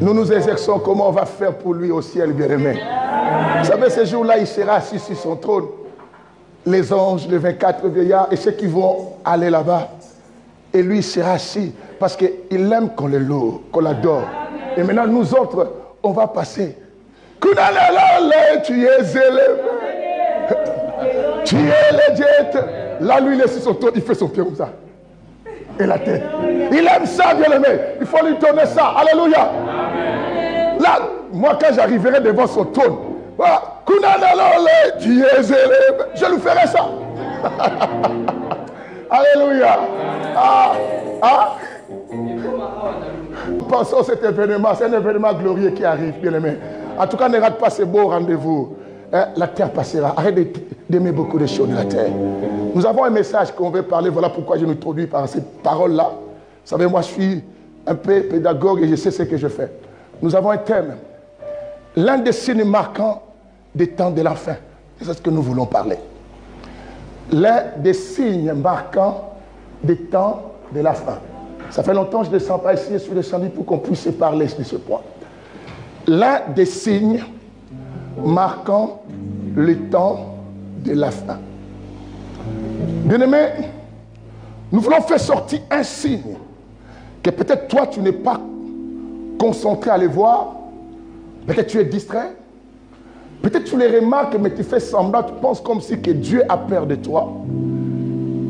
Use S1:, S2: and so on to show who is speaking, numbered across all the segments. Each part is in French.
S1: Nous nous exerçons comment on va faire pour lui au ciel, bien-aimé. Vous savez, ce jour-là, il sera assis sur son trône. Les anges, les 24 vieillards et ceux qui vont aller là-bas. Et lui, il sera assis parce qu'il aime qu'on le loue, qu'on l'adore. Et maintenant, nous autres, on va passer. Tu es élevé. Tu es le Dieu. Là, lui, il est sur son trône, il fait son pied comme ça. Et la tête. Il aime ça, bien-aimé. Il faut lui donner ça. Alléluia. Là, moi, quand j'arriverai devant son trône, voilà, tu es élevé. Je lui ferai ça. Alléluia. Pensons à cet événement. C'est un événement glorieux qui arrive, bien-aimé. En tout cas, ne rate pas ce beau rendez-vous. La terre passera. Arrête d'aimer beaucoup de choses de la terre. Nous avons un message qu'on veut parler. Voilà pourquoi je m'introduis par ces paroles-là. Vous savez, moi, je suis un peu pédagogue et je sais ce que je fais. Nous avons un thème. L'un des signes marquants des temps de la fin. C'est ce que nous voulons parler. L'un des signes marquants des temps de la fin. Ça fait longtemps que je ne descends pas ici et je suis descendu pour qu'on puisse parler de ce point. L'un des signes marquant le temps de la fin. Bien-aimé, nous voulons faire sortir un signe que peut-être toi tu n'es pas concentré à les voir, peut-être tu es distrait, peut-être tu les remarques mais tu fais semblant, tu penses comme si que Dieu a peur de toi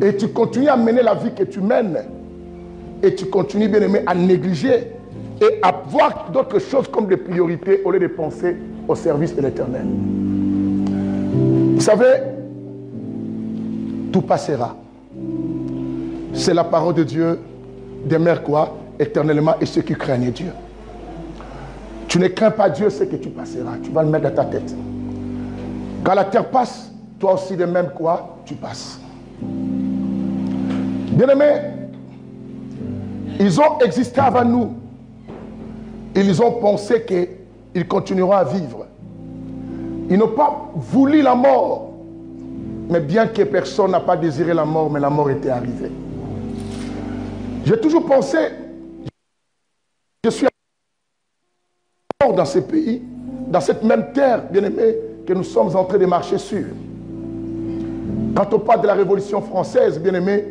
S1: et tu continues à mener la vie que tu mènes et tu continues, bien-aimé, à négliger et à voir d'autres choses comme des priorités au lieu de penser au service de l'Éternel. Vous savez, tout passera. C'est la parole de Dieu, demeure quoi? Éternellement, et ceux qui craignent Dieu. Tu ne crains pas Dieu, c'est que tu passeras. Tu vas le mettre dans ta tête. Quand la terre passe, toi aussi de même quoi? Tu passes. Bien-aimés, ils ont existé avant nous. Ils ont pensé qu'ils continueront à vivre. Ils n'ont pas voulu la mort. Mais bien que personne n'a pas désiré la mort, mais la mort était arrivée. J'ai toujours pensé, je suis mort dans ce pays, dans cette même terre, bien-aimé, que nous sommes en train de marcher sur. Quand on parle de la Révolution française, bien-aimé,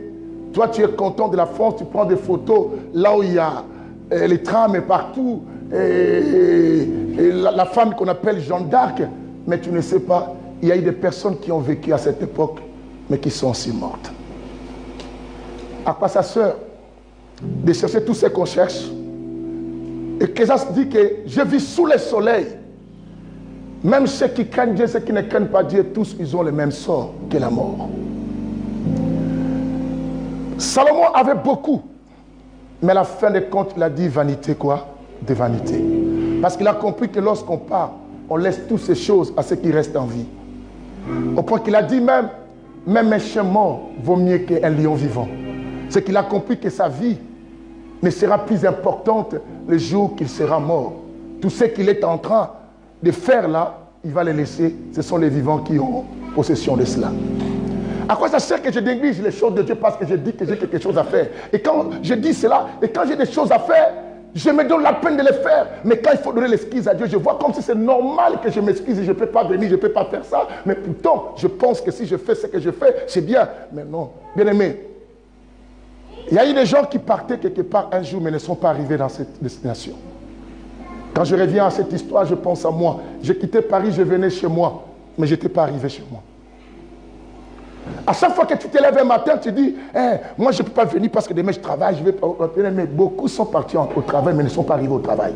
S1: toi tu es content de la France, tu prends des photos là où il y a les trams partout, et la femme qu'on appelle Jeanne d'Arc, mais tu ne sais pas, il y a eu des personnes qui ont vécu à cette époque, mais qui sont aussi mortes. À quoi ça sert de chercher tout ce qu'on cherche? Et Kézas dit que je vis sous le soleil. Même ceux qui craignent Dieu, ceux qui ne craignent pas Dieu, tous ils ont le même sort que la mort. Salomon avait beaucoup, mais à la fin des comptes, il a dit vanité quoi? De vanité. Parce qu'il a compris que lorsqu'on part, on laisse toutes ces choses à ceux qui restent en vie. Au point qu'il a dit même un chien mort vaut mieux qu'un lion vivant. C'est qu'il a compris que sa vie ne sera plus importante le jour qu'il sera mort. Tout ce qu'il est en train de faire là, il va les laisser. Ce sont les vivants qui ont possession de cela. À quoi ça sert que je néglige les choses de Dieu parce que je dis que j'ai quelque chose à faire? Et quand je dis cela, et quand j'ai des choses à faire, je me donne la peine de les faire. Mais quand il faut donner l'excuse à Dieu, je vois comme si c'est normal que je m'excuse et je ne peux pas venir, je ne peux pas faire ça. Mais pourtant, je pense que si je fais ce que je fais, c'est bien. Mais non, bien aimé, il y a eu des gens qui partaient quelque part un jour, mais ne sont pas arrivés dans cette destination. Quand je reviens à cette histoire, je pense à moi. J'ai quitté Paris, je venais chez moi, mais je n'étais pas arrivé chez moi. À chaque fois que tu te lèves un matin, tu dis, moi je ne peux pas venir parce que demain je travaille, je vais pas. Mais beaucoup sont partis au travail, mais ne sont pas arrivés au travail.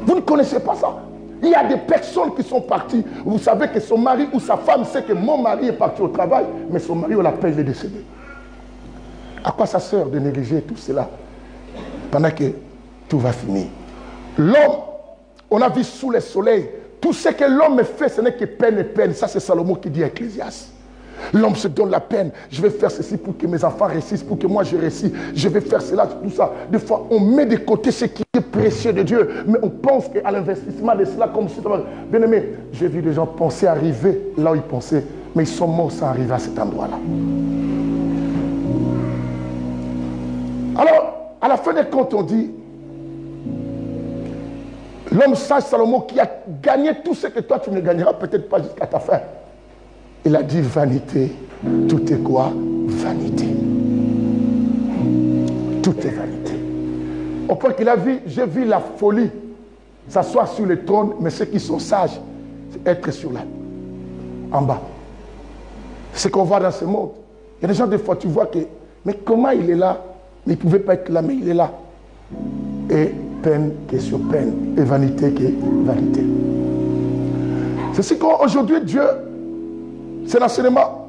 S1: Vous ne connaissez pas ça. Il y a des personnes qui sont parties. Vous savez que son mari ou sa femme sait que mon mari est parti au travail, mais son mari, on l'appelle, il est décédé. À quoi ça sert de négliger tout cela pendant que tout va finir? L'homme, on a vu sous le soleil, tout ce que l'homme fait, ce n'est que peine et peine. Ça, c'est Salomon qui dit à Ecclésiaste. L'homme se donne la peine. Je vais faire ceci pour que mes enfants réussissent, pour que moi je réussisse. Je vais faire cela, tout ça. Des fois, on met de côté ce qui est précieux de Dieu. Mais on pense qu'à l'investissement de cela, comme si... Bien aimé, j'ai vu des gens penser arriver là où ils pensaient, mais ils sont morts sans arriver à cet endroit-là. Alors, à la fin des comptes, on dit, L'homme sage Salomon qui a gagné tout ce que toi tu ne gagneras peut-être pas jusqu'à ta fin. Il a dit vanité, tout est quoi? Vanité. Tout est vanité. Au point qu'il a vu, j'ai vu la folie s'asseoir sur le trône, mais ceux qui sont sages, c'est être sur la, en bas. Ce qu'on voit dans ce monde. Il y a des gens, des fois, tu vois que, mais comment il est là? Mais il ne pouvait pas être là, mais il est là. Et peine qui est sur peine, et vanité qui est vanité. C'est ce qu'aujourd'hui, Dieu, c'est l'enseignement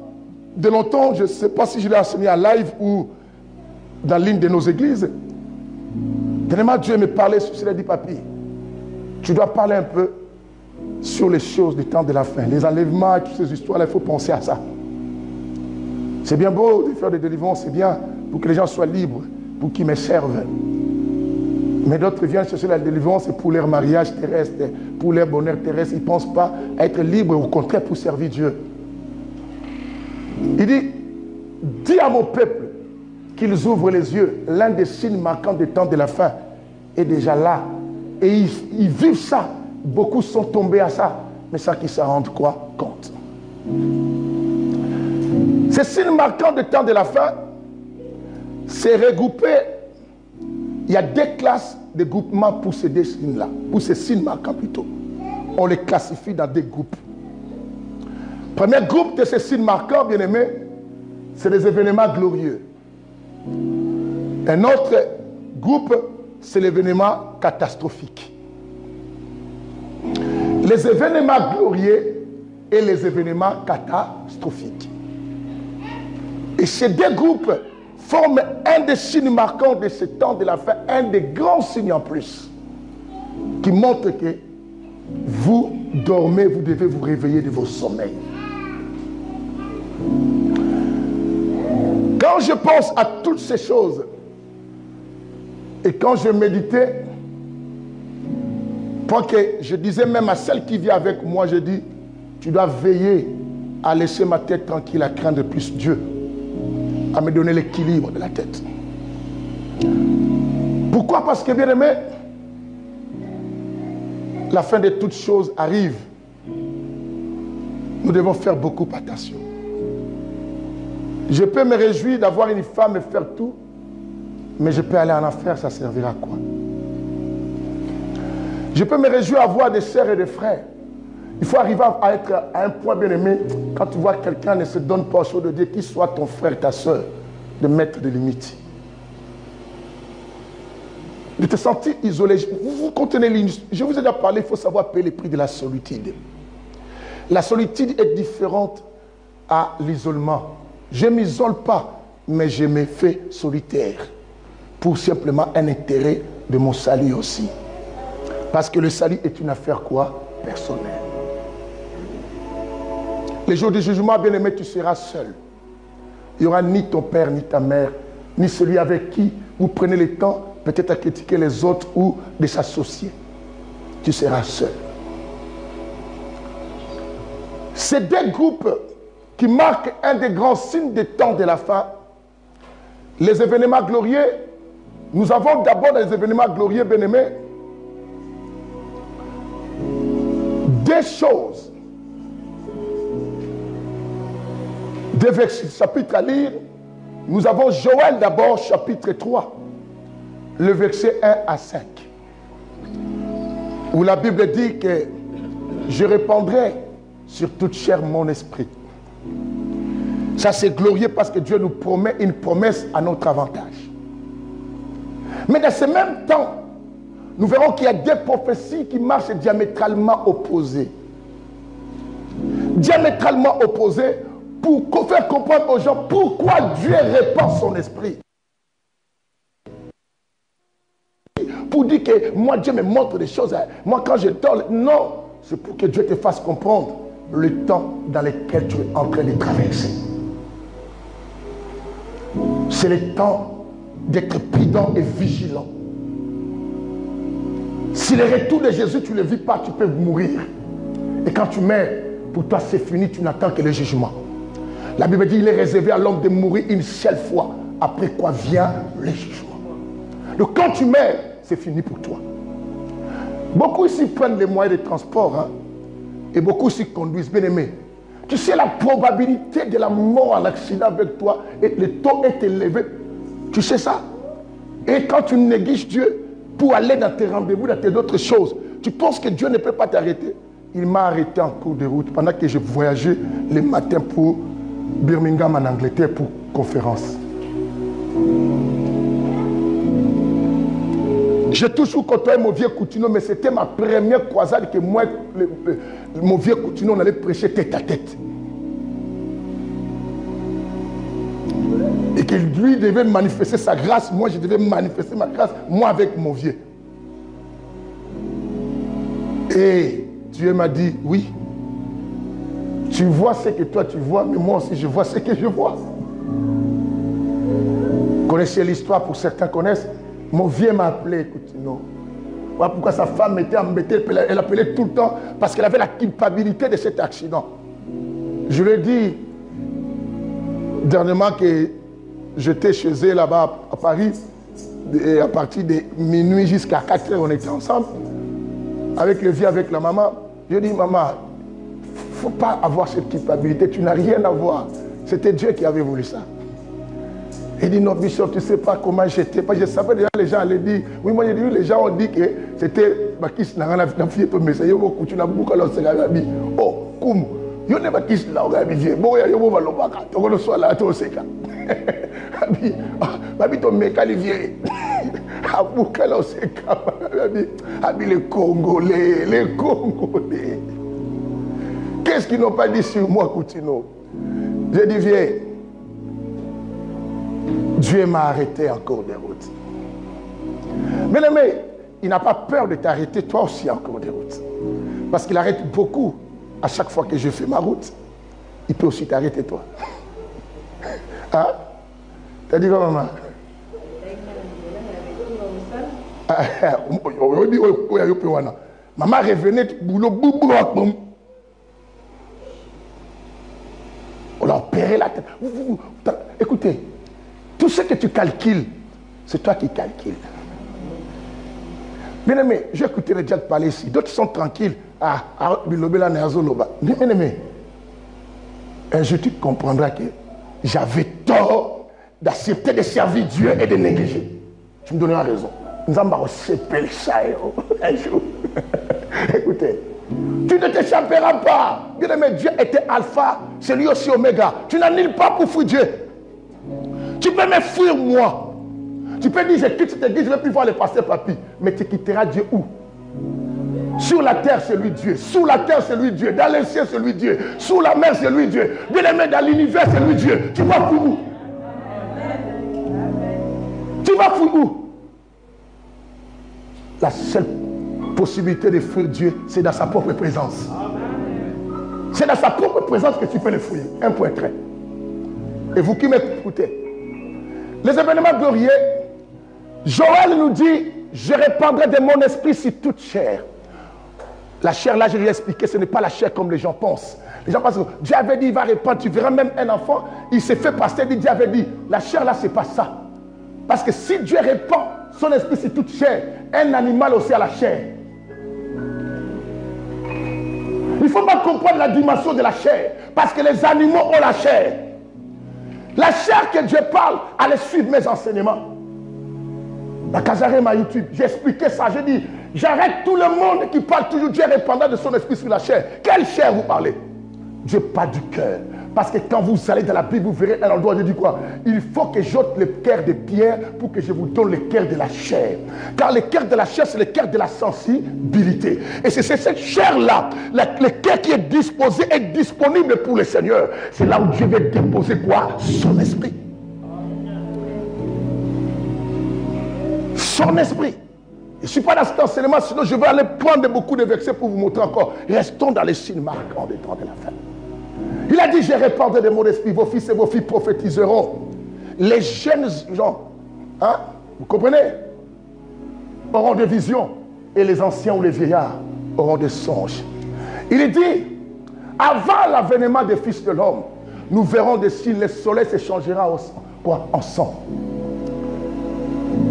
S1: de longtemps, je ne sais pas si je l'ai enseigné en live ou dans l'une de nos églises. Tellement Dieu me parlait sur cela, dit papi, tu dois parler un peu sur les choses du temps de la fin. Les enlèvements, toutes ces histoires-là, il faut penser à ça. C'est bien beau de faire des délivrances, c'est bien pour que les gens soient libres, pour qu'ils me servent. Mais d'autres viennent chercher la délivrance pour leur mariage terrestre, pour leur bonheur terrestre. Ils ne pensent pas à être libres, au contraire pour servir Dieu. Il dit, dis à mon peuple qu'ils ouvrent les yeux. L'un des signes marquants des temps de la fin est déjà là. Et ils vivent ça. Beaucoup sont tombés à ça. Mais ça qui s'en rendent quoi? Compte. Ces signes marquants des temps de la fin, c'est regroupé. Il y a des classes de groupements pour ces deux signes-là. Pour ces signes marquants plutôt. On les classifie dans des groupes. Premier groupe de ces signes marquants, bien aimés, c'est les événements glorieux. Un autre groupe, c'est l'événement catastrophique. Les événements glorieux et les événements catastrophiques. Et ces deux groupes forment un des signes marquants de ce temps de la fin, un des grands signes en plus, qui montre que vous dormez, vous devez vous réveiller de vos sommeils. Quand je pense à toutes ces choses, et quand je méditais, pour que je disais même à celle qui vit avec moi, je dis, tu dois veiller à laisser ma tête tranquille, à craindre plus Dieu, à me donner l'équilibre de la tête. Pourquoi? Parce que, bien aimé, la fin de toutes choses arrive. Nous devons faire beaucoup attention. Je peux me réjouir d'avoir une femme et faire tout, mais je peux aller en enfer, ça servira à quoi? Je peux me réjouir d'avoir des sœurs et des frères. Il faut arriver à être à un point, bien aimé, quand tu vois que quelqu'un ne se donne pas au chose de Dieu, qu'il soit ton frère, ta soeur, de mettre des limites. De te sentir isolé. Vous contenez, je vous ai déjà parlé, il faut savoir payer le prix de la solitude. La solitude est différente à l'isolement. Je ne m'isole pas, mais je me fais solitaire pour simplement un intérêt de mon salut aussi. Parce que le salut est une affaire quoi? Personnelle. Les jours du jugement, bien aimé, tu seras seul. Il n'y aura ni ton père, ni ta mère, ni celui avec qui vous prenez le temps peut-être à critiquer les autres ou de s'associer. Tu seras seul. Ces deux groupes qui marquent un des grands signes des temps de la fin, les événements glorieux, nous avons d'abord dans les événements glorieux, bien aimés, des choses, des versets, chapitres à lire. Nous avons Joël d'abord, chapitre 3, le verset 1 à 5, où la Bible dit que je répandrai sur toute chair mon esprit. Ça c'est glorieux parce que Dieu nous promet une promesse à notre avantage. Mais dans ce même temps, nous verrons qu'il y a des prophéties qui marchent diamétralement opposées. Diamétralement opposées pour faire comprendre aux gens pourquoi Dieu répand son esprit. Pour dire que moi Dieu me montre des choses. Moi quand je dors, non, c'est pour que Dieu te fasse comprendre le temps dans lequel tu es en train de traverser. C'est le temps d'être prudent et vigilant. Si le retour de Jésus, tu ne le vis pas, tu peux mourir. Et quand tu meurs, pour toi c'est fini, tu n'attends que le jugement. La Bible dit qu'il est réservé à l'homme de mourir une seule fois, après quoi vient le jugement. Donc quand tu meurs, c'est fini pour toi. Beaucoup ici prennent les moyens de transport, hein, et beaucoup ici conduisent. Bien aimé, tu sais la probabilité de la mort en accident avec toi, et le taux est élevé. Tu sais ça? Et quand tu négliges Dieu pour aller dans tes rendez-vous, dans tes autres choses, tu penses que Dieu ne peut pas t'arrêter. Il m'a arrêté en cours de route pendant que je voyageais le matin pour Birmingham en Angleterre pour conférence. J'ai toujours côtoyé mon vieux Coutinho, mais c'était ma première croisade que moi, mon vieux Coutinho, on allait prêcher tête à tête. Et que lui devait manifester sa grâce, moi je devais manifester ma grâce, moi avec mon vieux. Et Dieu m'a dit, oui, tu vois ce que toi tu vois, mais moi aussi je vois ce que je vois. Vous connaissez l'histoire, pour certains connaissent. Mon vieux m'a appelé, Coutinho. Voilà pourquoi sa femme était embêtée, elle appelait tout le temps, parce qu'elle avait la culpabilité de cet accident. Je lui ai dit dernièrement que j'étais chez elle là-bas à Paris, et à partir de minuit jusqu'à 4 heures, on était ensemble, avec le vieux, avec la maman. Je lui ai dit, maman, il ne faut pas avoir cette culpabilité, tu n'as rien à voir. C'était Dieu qui avait voulu ça. Il dit, non, Bishop, tu ne sais pas comment j'étais. Je savais déjà, les gens allaient dire, oui, moi j'ai dit, les gens ont dit que c'était Bakis Nangana, la fille peut m'essayer, tu n'as beaucoup alors c'est la vie. Oh, comme, il n'y a pas Bakis Nangana, bon, il y a un Valobaka, tu vas le soir là, tu vas le seka. Babi, ton mec, il vient. Abouka, là, c'est Babi, les Congolais, les Congolais. Qu'est-ce qu'ils n'ont pas dit sur moi, Coutinho? J'ai dit, viens. Dieu m'a arrêté en cours de route. Mais il n'a pas peur de t'arrêter toi aussi en cours de route. Parce qu'il arrête beaucoup. À chaque fois que je fais ma route, il peut aussi t'arrêter toi. Hein? T'as dit quoi, maman? Maman revenait boulot boubou. On a opéré la tête. Écoutez, tout ce que tu calcules, c'est toi qui calcules. Bien aimé, j'ai écouté les gens parler ici. D'autres sont tranquilles. Bien aimé, un jour tu comprendras que j'avais tort d'accepter de servir Dieu et de négliger. Tu me donneras raison. Nous avons séparé ça un jour. Écoutez, tu ne t'échapperas pas. Bien aimé, Dieu était alpha, c'est lui aussi oméga. Tu n'annules pas pour fuir Dieu. Tu peux me fuir moi. Tu peux dire, je quitte cette église, je ne vais plus voir le pasteur Papi. Mais tu quitteras Dieu où? Sur la terre, c'est lui Dieu. Sous la terre, c'est lui Dieu. Dans les cieux, c'est lui Dieu. Sous la mer, c'est lui Dieu. Bien aimé, dans l'univers, c'est lui Dieu. Tu vas fuir où? Tu vas fuir où? La seule possibilité de fuir Dieu, c'est dans sa propre présence. C'est dans sa propre présence que tu peux le fuir. Un point très. Et vous qui m'écoutez, les événements glorieux, Joël nous dit, je répandrai de mon esprit sur toute chair. La chair, là, je lui ai expliqué, ce n'est pas la chair comme les gens pensent. Les gens pensent que Dieu avait dit, il va répandre, tu verras même un enfant, il s'est fait passer, Dieu avait dit, la chair là, ce n'est pas ça. Parce que si Dieu répand son esprit sur toute chair, un animal aussi a la chair. Il ne faut pas comprendre la dimension de la chair, parce que les animaux ont la chair. La chair que Dieu parle, allez suivre mes enseignements. Dans Kazarema YouTube, j'ai expliqué ça. J'ai dit, j'arrête tout le monde qui parle toujours Dieu répandant de son esprit sur la chair. Quelle chair vous parlez? Dieu parle du cœur. Parce que quand vous allez dans la Bible, vous verrez un endroit où Dieu dit quoi? Il faut que j'ôte le cœur de pierre pour que je vous donne le cœur de la chair. Car le cœur de la chair, c'est le cœur de la sensibilité. Et c'est cette chair-là, le cœur qui est disposé, est disponible pour le Seigneur. C'est là où Dieu va déposer quoi? Son esprit. Son esprit. Je ne suis pas dans cet enseignement, sinon je vais aller prendre beaucoup de versets pour vous montrer encore. Restons dans les signes marquants des temps de la fin. Il a dit, je répandrai de mon esprit, vos fils et vos filles prophétiseront. Les jeunes gens, hein, vous comprenez, auront des visions, et les anciens ou les vieillards auront des songes. Il dit, avant l'avènement des fils de l'homme, nous verrons des signes, le soleil se changera en sang.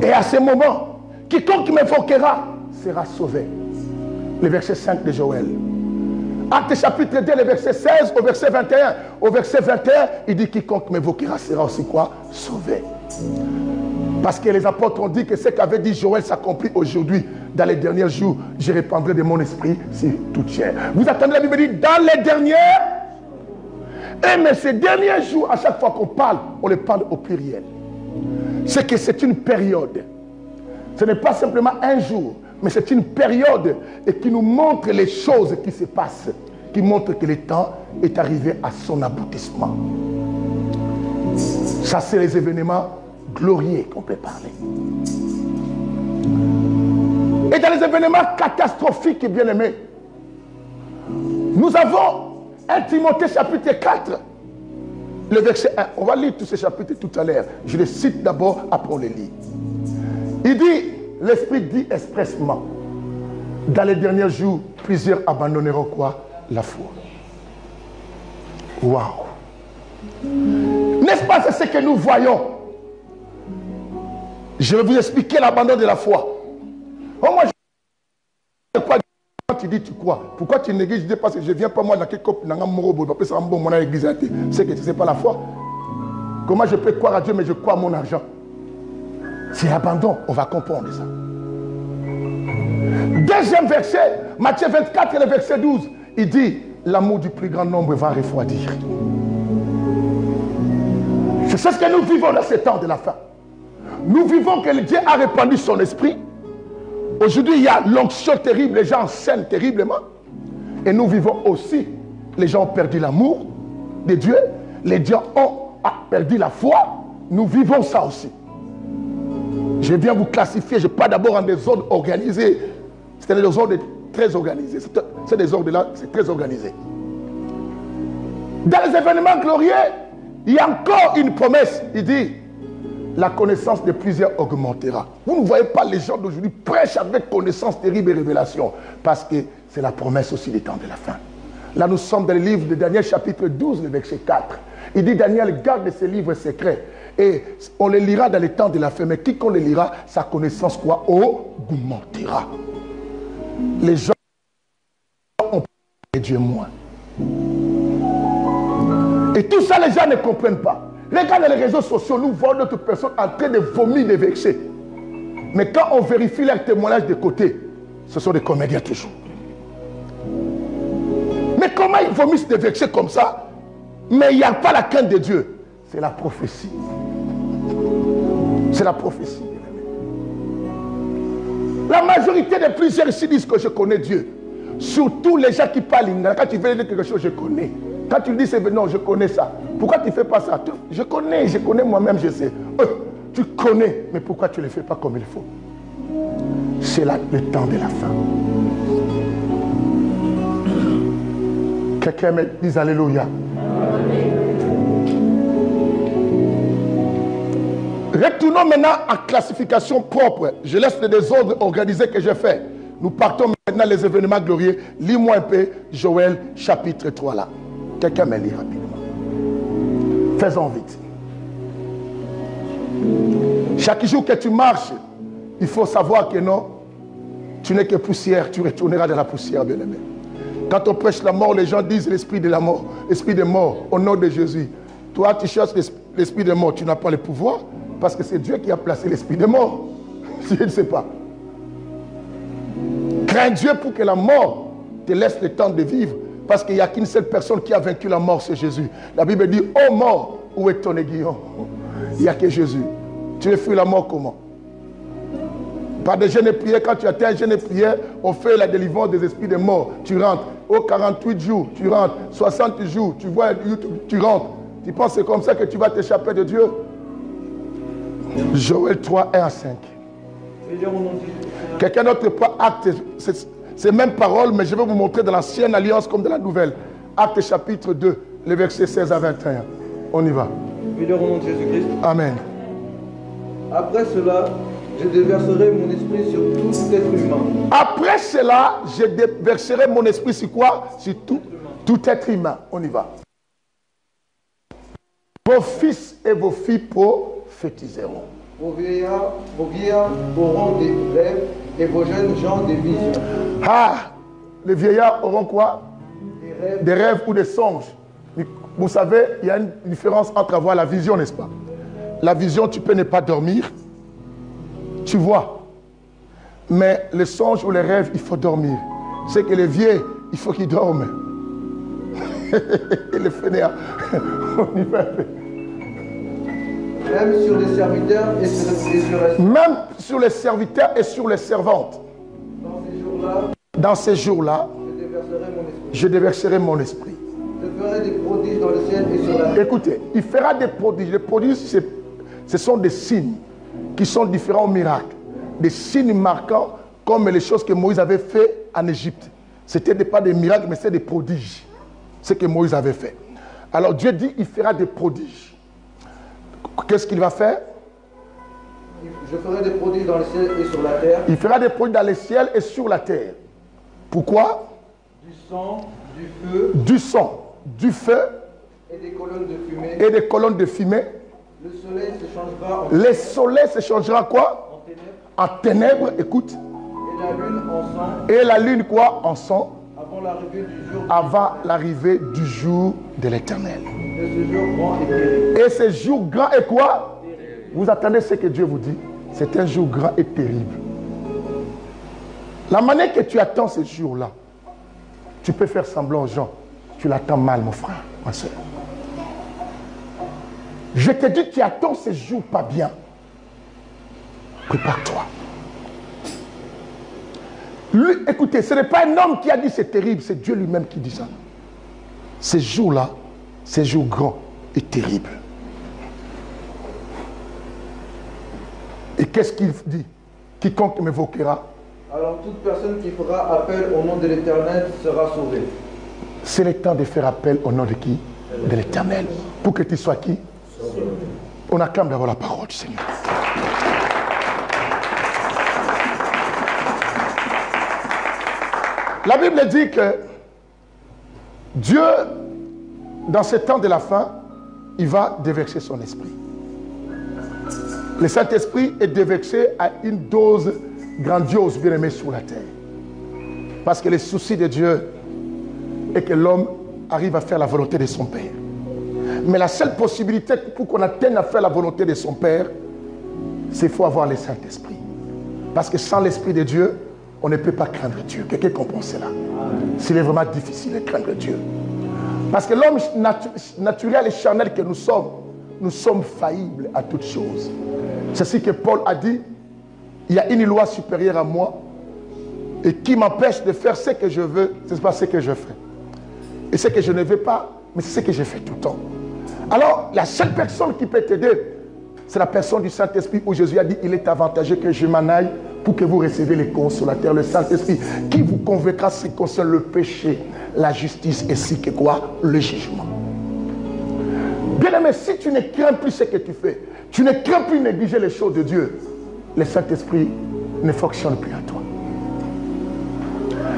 S1: Et à ce moment, quiconque m'invoquera sera sauvé. le verset 5 de Joël. Acte chapitre 2, le verset 16 au verset 21. Au verset 21, il dit quiconque m'évoquera sera aussi quoi? Sauvé. Parce que les apôtres ont dit que ce qu'avait dit Joël s'accomplit aujourd'hui. Dans les derniers jours, je répandrai de mon esprit sur toute chair. Vous attendez, la Bible dit dans les derniers. Et mais ces derniers jours, à chaque fois qu'on parle, on les parle au pluriel. C'est que c'est une période. Ce n'est pas simplement un jour, mais c'est une période et qui nous montre les choses qui se passent, qui montre que le temps est arrivé à son aboutissement. Ça, c'est les événements glorieux qu'on peut parler. Et dans les événements catastrophiques, bien aimés, nous avons 1 Timothée chapitre 4, le verset 1. On va lire tous ces chapitres tout à l'heure. Je les cite d'abord, après on les lit. Il dit, l'Esprit dit expressement, dans les derniers jours, plusieurs abandonneront quoi? La foi. Waouh! N'est-ce pas c'est ce que nous voyons? Je vais vous expliquer l'abandon de la foi. Oh, moi, je crois. Tu dis tu crois. Pourquoi tu négliges? Je dis parce que je ne viens pas moi dans quelque c'est que tu ne sais pas la foi. Comment je peux croire à Dieu mais je crois à mon argent? C'est abandon. On va comprendre ça. Deuxième verset, Matthieu 24 et le verset 12. Il dit l'amour du plus grand nombre va refroidir. C'est ce que nous vivons dans ce temps de la fin. Nous vivons que Dieu a répandu son esprit. Aujourd'hui, il y a l'onction terrible, les gens s'aiment terriblement. Et nous vivons aussi, les gens ont perdu l'amour de Dieu, les gens ont perdu la foi. Nous vivons ça aussi. Je viens vous classifier, je parle d'abord en des ordres organisés. C'est des ordres très organisés. C'est des ordres là, c'est très organisé. Dans les événements glorieux, il y a encore une promesse. Il dit, la connaissance de plusieurs augmentera. Vous ne voyez pas les gens d'aujourd'hui prêchent avec connaissance terrible et révélation. Parce que c'est la promesse aussi des temps de la fin. Là, nous sommes dans le livre de Daniel, chapitre 12, le verset 4. Il dit, Daniel garde ces livres secrets. Et on les lira dans les temps de la fin. Mais quiconque les lira, sa connaissance quoi? Augmentera. Les gens ont et Dieu moins. Et tout ça, les gens ne comprennent pas. Regardez les réseaux sociaux, nous voyons d'autres personnes en train de vomir des versets. Mais quand on vérifie leurs témoignages de côté, ce sont des comédiens toujours. Mais comment ils vomissent des versets comme ça? Mais il n'y a pas la crainte de Dieu. C'est la prophétie. C'est la prophétie. La majorité de plusieurs ici disent que je connais Dieu. Surtout les gens qui parlent. Quand tu veux dire quelque chose, je connais. Quand tu dis c'est non, je connais ça. Pourquoi tu ne fais pas ça? Je connais moi-même, je sais. Tu connais, mais pourquoi tu ne le fais pas comme il faut? C'est là le temps de la fin. Quelqu'un me dit Alléluia. Retournons maintenant à classification propre. Je laisse les désordres organisés que j'ai fait. Nous partons maintenant les événements glorieux. Lis-moi un peu Joël chapitre 3 là. Quelqu'un me lit rapidement. Faisons vite. Chaque jour que tu marches, il faut savoir que non, tu n'es que poussière, tu retourneras dans la poussière, bien aimé. Quand on prêche la mort, les gens disent l'esprit de la mort, l'esprit de mort, au nom de Jésus. Toi, tu cherches l'esprit de mort, tu n'as pas le pouvoir, parce que c'est Dieu qui a placé l'esprit de mort. Je ne sais pas. Crains Dieu pour que la mort te laisse le temps de vivre. Parce qu'il n'y a qu'une seule personne qui a vaincu la mort, c'est Jésus. La Bible dit, ô mort, où est ton aiguillon? Il n'y a que Jésus. Tu veux fuir la mort comment? Par des jeûnes et prières, quand tu atteins un jeûne et prière, on fait la délivrance des esprits de mort. Tu rentres. Aux 48 jours, tu rentres. 60 jours, tu vois YouTube, tu rentres. Tu penses que c'est comme ça que tu vas t'échapper de Dieu? Joël 3, 1 à 5. Quelqu'un d'autre peut acte. C'est même parole, mais je vais vous montrer dans l'ancienne alliance comme dans la nouvelle. Acte chapitre 2, les versets 16 à 21. On y va.
S2: Au nom de Jésus-Christ.
S1: Amen.
S2: Après cela, je déverserai mon esprit sur tout être humain.
S1: Après cela, je déverserai mon esprit sur quoi? Sur tout être humain. On y va. Vos fils et vos filles prophétiseront.
S2: Vos vieillards auront des rêves et vos jeunes gens des visions.
S1: Ah, les vieillards auront quoi? Des rêves ou des songes. Vous savez, il y a une différence entre avoir la vision, n'est-ce pas? La vision, tu peux ne pas dormir. Tu vois. Mais les songes ou les rêves, il faut dormir. C'est que les vieux, il faut qu'ils dorment. Et les fainéants, on y va.
S2: Même sur les serviteurs et sur la...
S1: Même sur les serviteurs et sur les servantes.
S2: Dans ces jours-là,
S1: je déverserai mon esprit.
S2: Je ferai des prodiges dans le ciel et sur la terre.
S1: Écoutez, il fera des prodiges. Les prodiges, ce sont des signes qui sont différents aux miracles. Des signes marquants comme les choses que Moïse avait fait en Égypte. Ce n'était pas des miracles, mais c'était des prodiges. Ce que Moïse avait fait. Alors Dieu dit, il fera des prodiges. Qu'est-ce qu'il va faire?
S2: Je ferai des prodiges dans le ciel et sur la terre.
S1: Il fera des prodiges dans le ciel et sur la terre. Pourquoi?
S2: Du sang, du feu.
S1: Du sang, du feu.
S2: Et des colonnes de fumée.
S1: Et des colonnes de fumée.
S2: Le soleil se changera en...
S1: Le soleil se changera quoi? En ténèbres, écoute.
S2: Et la lune en sang.
S1: Et la lune quoi? En sang.
S2: Avant l'arrivée du jour.
S1: Avant l'arrivée du jour de l'Éternel.
S2: Et ce jour grand et terrible.
S1: Et ce jour grand est quoi? Vous attendez ce que Dieu vous dit? C'est un jour grand et terrible. La manière que tu attends ce jour-là, tu peux faire semblant aux gens. Tu l'attends mal, mon frère, ma soeur. Je te dis, tu attends ce jour pas bien. Prépare-toi. Lui, écoutez, ce n'est pas un homme qui a dit c'est terrible, c'est Dieu lui-même qui dit ça. Ces jours-là, ces jours grands et terribles. Et qu'est-ce qu'il dit? Quiconque m'évoquera.
S2: Alors toute personne qui fera appel au nom de l'Éternel sera sauvée.
S1: C'est le temps de faire appel au nom de qui? De l'Éternel. Pour que tu sois qui? Sauvé. On acclame d'abord la parole du Seigneur. La Bible dit que Dieu, dans ce temps de la fin, il va déverser son esprit. Le Saint-Esprit est déversé à une dose grandiose, bien aimé, sur la terre. Parce que le souci de Dieu est que l'homme arrive à faire la volonté de son Père. Mais la seule possibilité pour qu'on atteigne à faire la volonté de son Père, c'est qu'il faut avoir le Saint-Esprit. Parce que sans l'Esprit de Dieu, on ne peut pas craindre Dieu. Quelqu'un comprend cela? C'est vraiment difficile de craindre Dieu. Parce que l'homme naturel et charnel que nous sommes faillibles à toutes choses. C'est ce que Paul a dit. Il y a une loi supérieure à moi et qui m'empêche de faire ce que je veux, ce n'est pas ce que je fais. Et ce que je ne veux pas, mais c'est ce que je fais tout le temps. Alors, la seule personne qui peut t'aider, c'est la personne du Saint-Esprit où Jésus a dit, il est avantageux que je m'en aille pour que vous receviez les consolateurs, le Saint-Esprit, qui vous convaincra ce qui concerne le péché, la justice, ainsi que quoi? Le jugement. Bien aimé, si tu ne crains plus ce que tu fais, tu ne crains plus négliger les choses de Dieu, le Saint-Esprit ne fonctionne plus à toi.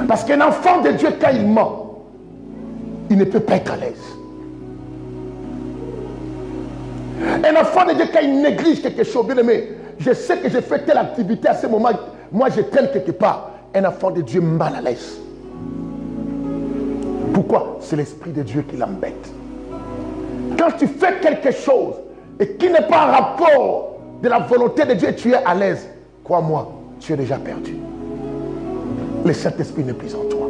S1: Parce qu'un enfant de Dieu, quand il ment, il ne peut pas être à l'aise. Un enfant de Dieu, quand il néglige quelque chose, bien aimé, je sais que j'ai fait telle activité à ce moment, moi je traîne quelque part. Un enfant de Dieu mal à l'aise. Pourquoi? C'est l'Esprit de Dieu qui l'embête. Quand tu fais quelque chose et qui n'est pas en rapport de la volonté de Dieu, tu es à l'aise. Crois-moi, tu es déjà perdu. Le Saint-Esprit n'est plus en toi.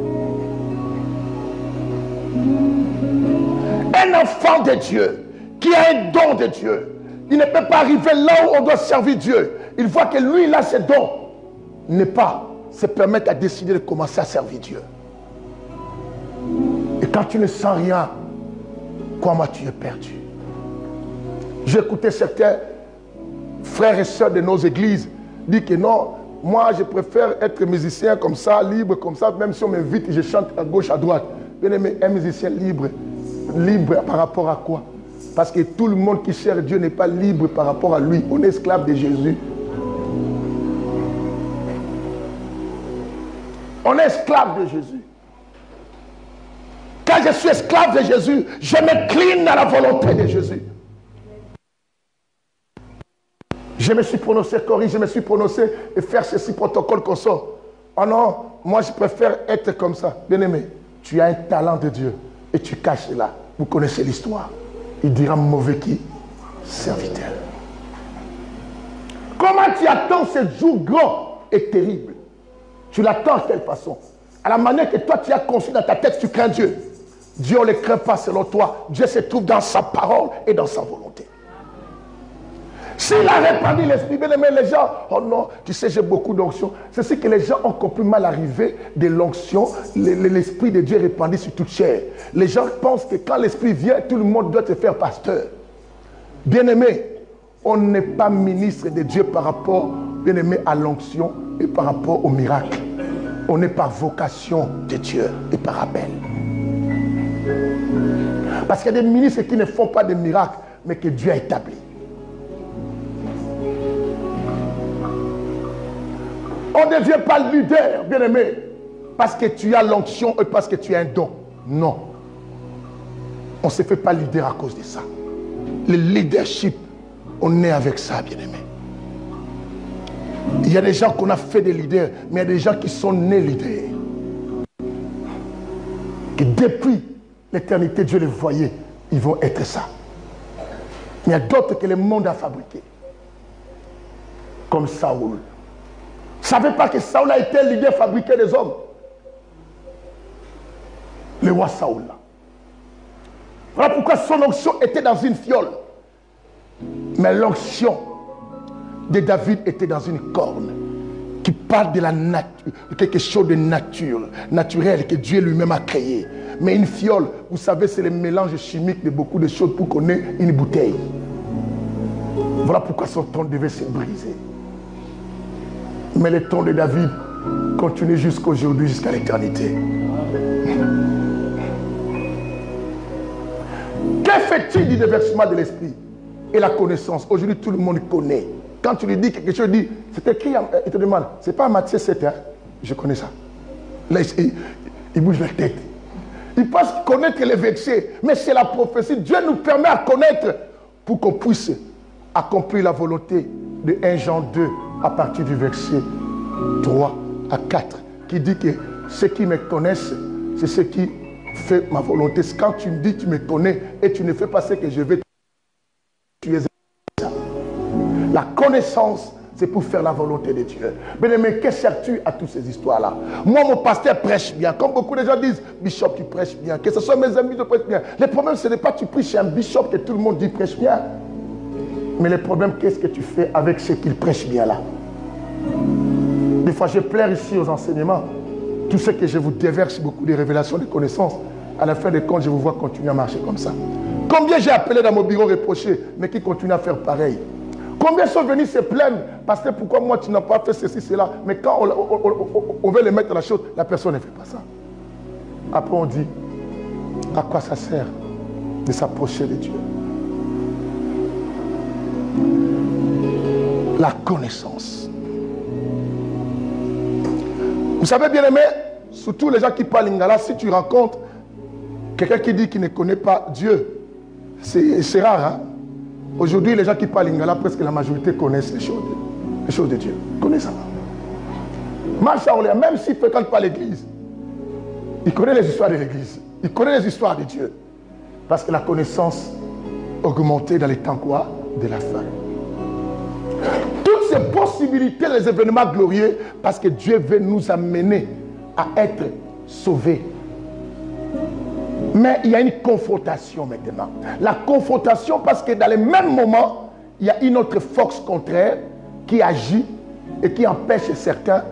S1: Un enfant de Dieu qui a un don de Dieu, il ne peut pas arriver là où on doit servir Dieu. Il voit que lui, il a ses dons. Ne pas se permettre à décider de commencer à servir Dieu. Et quand tu ne sens rien, crois-moi, tu es perdu. J'ai écouté certains frères et sœurs de nos églises dire que non, moi je préfère être musicien comme ça, libre comme ça, même si on m'invite, je chante à gauche, à droite. Bien aimé, un musicien libre, libre par rapport à quoi? Parce que tout le monde qui cherche Dieu n'est pas libre par rapport à lui. On est esclave de Jésus. On est esclave de Jésus. Quand je suis esclave de Jésus, je m'incline à la volonté de Jésus. Je me suis prononcé, Corinne, je me suis prononcé et faire ceci protocole qu'on sort. Oh non, moi je préfère être comme ça. Bien-aimé, tu as un talent de Dieu et tu caches là. Vous connaissez l'histoire. Il dira mauvais qui? Serviteur. Comment tu attends ce jour grand et terrible? Tu l'attends de quelle façon? À la manière que toi tu as conçu dans ta tête, tu crains Dieu. Dieu, on ne le craint pas selon toi. Dieu se trouve dans sa parole et dans sa volonté. S'il a répandu l'esprit, bien aimé, les gens, oh non, tu sais, j'ai beaucoup d'onction. C'est ce que les gens ont compris mal arrivé de l'onction. L'esprit de Dieu est répandu sur toute chair. Les gens pensent que quand l'esprit vient, tout le monde doit se faire pasteur. Bien aimé, on n'est pas ministre de Dieu par rapport, bien aimé, à l'onction et par rapport au miracle. On est par vocation de Dieu et par appel. Parce qu'il y a des ministres qui ne font pas de miracles, mais que Dieu a établi. On ne devient pas leader, bien-aimé, parce que tu as l'onction et parce que tu as un don. Non. On ne se fait pas leader à cause de ça. Le leadership, on est avec ça, bien-aimé. Il y a des gens qu'on a fait des leaders, mais il y a des gens qui sont nés leaders. Que depuis l'éternité, Dieu les voyait, ils vont être ça. Mais il y a d'autres que le monde a fabriqués. Comme Saoul. Vous ne savez pas que Saoul a été le leader fabriqué des hommes. Le roi Saoul. Là. Voilà pourquoi son onction était dans une fiole. Mais l'onction de David était dans une corne. Qui parle de la nature, de quelque chose de naturel que Dieu lui-même a créé. Mais une fiole, vous savez, c'est le mélange chimique de beaucoup de choses pour qu'on ait une bouteille. Voilà pourquoi son trône devait se briser. Mais le trône de David continue jusqu'aujourd'hui, jusqu'à l'éternité. Que fait-il du déversement de l'esprit et la connaissance? Aujourd'hui, tout le monde connaît. Quand tu lui dis quelque chose, il dit, c'est écrit, il te demande, c'est pas Matthieu 7, hein? Je connais ça. Là, il bouge la tête. Il pense connaître les versets, mais c'est la prophétie. Dieu nous permet à connaître pour qu'on puisse accomplir la volonté de 1 Jean 2 à partir du verset 3 à 4, qui dit que ceux qui me connaissent, c'est ceux qui font ma volonté. Quand tu me dis tu me connais et tu ne fais pas ce que je vais, tu es ça. La connaissance, c'est pour faire la volonté de Dieu. Bien-aimé, que sers-tu à toutes ces histoires-là? Moi, mon pasteur prêche bien. Comme beaucoup de gens disent, Bishop, tu prêches bien. Que ce soit mes amis, tu prêches bien. Le problème, ce n'est pas que tu prêches chez un bishop que tout le monde dit prêche bien. Mais le problème, qu'est-ce que tu fais avec ce qu'il prêche bien là? Des fois, je pleure ici aux enseignements. Tout ce que je vous déverse, beaucoup de révélations, de connaissances. À la fin des comptes, je vous vois continuer à marcher comme ça. Combien j'ai appelé dans mon bureau reproché, mais qui continuent à faire pareil? Combien sont venus se plaindre? Parce que pourquoi moi tu n'as pas fait ceci, cela? Mais quand on veut les mettre dans la chose, la personne ne fait pas ça. Après on dit, à quoi ça sert de s'approcher de Dieu? La connaissance. Vous savez, bien aimé, surtout les gens qui parlent lingala, si tu rencontres quelqu'un qui dit qu'il ne connaît pas Dieu, c'est rare, hein? Aujourd'hui, les gens qui parlent lingala, presque la majorité connaissent les choses de Dieu. Ils connaissent ça. Marche à Orléans, même s'il ne fréquente pas l'église, il connaît les histoires de l'église. Il connaît les histoires de Dieu. Parce que la connaissance augmentée dans les temps quoi? De la fin. Toutes ces possibilités, les événements glorieux, parce que Dieu veut nous amener à être sauvés. Mais il y a une confrontation maintenant. La confrontation parce que dans le même moment, il y a une autre force contraire qui agit et qui empêche certains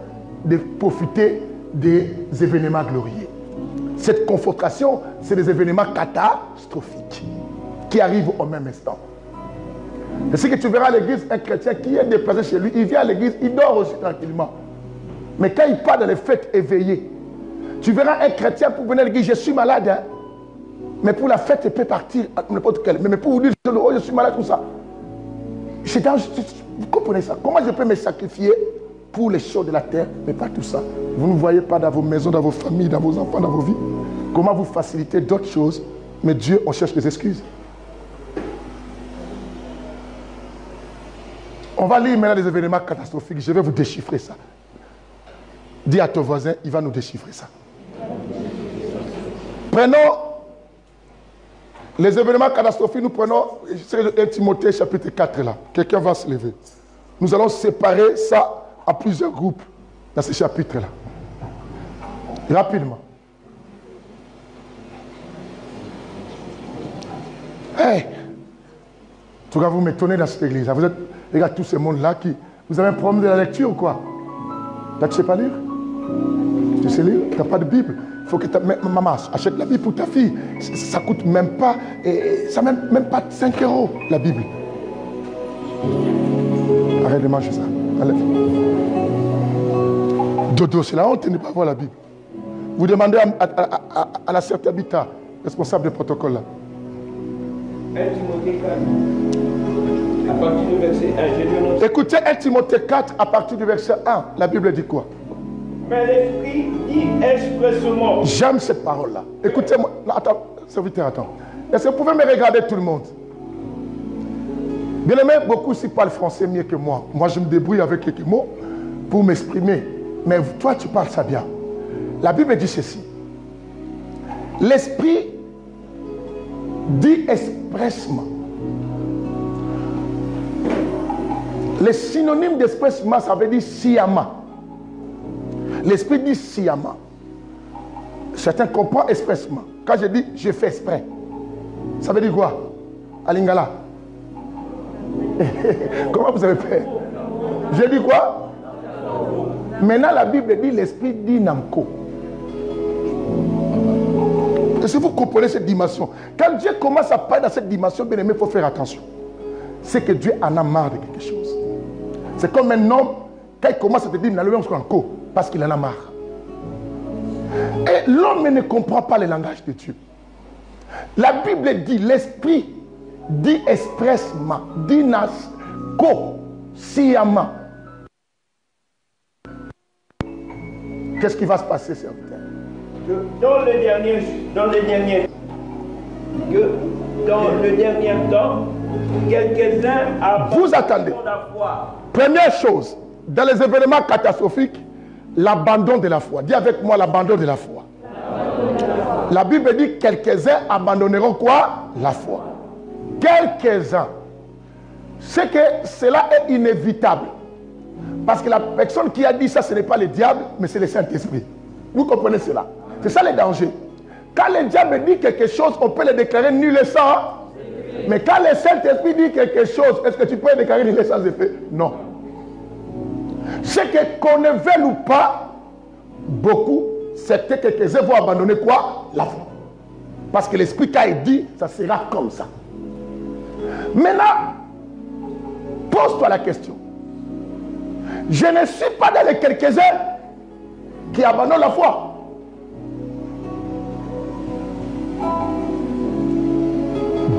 S1: de profiter des événements glorieux. Cette confrontation, c'est des événements catastrophiques qui arrivent au même instant. Et ce que tu verras à l'église, un chrétien qui est déplacé chez lui, il vient à l'église, il dort aussi tranquillement. Mais quand il part dans les fêtes éveillées, tu verras un chrétien pour venir à l'église, je suis malade, hein? Mais pour la fête, il peut partir à n'importe quel. Mais pour vous dire, oh, je suis malade, tout ça. Vous comprenez ça? Comment je peux me sacrifier pour les choses de la terre, mais pas tout ça? Vous ne voyez pas dans vos maisons, dans vos familles, dans vos enfants, dans vos vies. Comment vous facilitez d'autres choses, mais Dieu, on cherche des excuses. On va lire maintenant des événements catastrophiques. Je vais vous déchiffrer ça. Dis à ton voisin, il va nous déchiffrer ça. Prenons les événements catastrophiques, nous prenons 1 Timothée chapitre 4 là. Quelqu'un va se lever. Nous allons séparer ça à plusieurs groupes dans ce chapitre là. Rapidement. Hey! Tu vas vous m'étonner dans cette église. Vous êtes, regarde tous ces mondes-là qui... Vous avez un problème de la lecture ou quoi? Toi, tu ne sais pas lire? Tu sais lire? Tu n'as pas de Bible. Il faut que maman achète la Bible pour ta fille. Ça ne coûte même pas... ça même pas 5 € la Bible. Arrête de manger ça. Allez. Dodo, c'est la honte de ne pas voir la Bible. Vous demandez à la sœur Tabitha, responsable du protocole là.
S3: 1 Timothée 4, à partir du verset 1.
S1: Écoutez 1 Timothée 4 à partir du verset 1. La Bible dit quoi?
S3: Mais l'Esprit dit expressément.
S1: J'aime cette parole-là. Écoutez-moi. Attends, serviteur, attends. Est-ce que vous pouvez me regarder tout le monde? Bien aimé, beaucoup ici parlent français mieux que moi. Moi, je me débrouille avec quelques mots pour m'exprimer. Mais toi, tu parles ça bien. La Bible dit ceci. L'Esprit dit expressement. Les synonymes d'expressement, ça veut dire sciemment. L'Esprit dit sciemment. Certains comprennent expressement. Quand je dis je fais exprès, ça veut dire quoi? À Lingala. Comment vous avez fait? Je dis quoi? Maintenant la Bible dit l'Esprit dit Namco. Et si vous comprenez cette dimension, quand Dieu commence à parler dans cette dimension, bien aimé, il faut faire attention. C'est que Dieu en a marre de quelque chose. C'est comme un homme, quand il commence à te dire, parce qu'il en a marre. Et l'homme ne comprend pas le langage de Dieu. La Bible dit, l'Esprit dit expressement, dit nasco, sciemment. Qu'est-ce qui va se passer, serviteur?
S3: Dans le dernier temps, quelques-uns abandonnent la foi.
S1: Première chose, dans les événements catastrophiques, l'abandon de la foi. Dis avec moi l'abandon de la foi. La Bible dit quelques-uns abandonneront quoi? La foi. Quelques-uns. C'est que cela est inévitable. Parce que la personne qui a dit ça, ce n'est pas le diable, mais c'est le Saint-Esprit. Vous comprenez cela? C'est ça le danger. Quand le diable dit quelque chose, on peut le déclarer nul et sans. Mais quand le Saint-Esprit dit quelque chose, est-ce que tu peux le déclarer nul et sans effet? Non. C'est que qu'on ne veuille ou pas, beaucoup, c'est que quelques-uns vont abandonner quoi? La foi. Parce que l'Esprit, quand il dit, ça sera comme ça. Maintenant, pose-toi la question. Je ne suis pas dans les quelques-uns qui abandonnent la foi.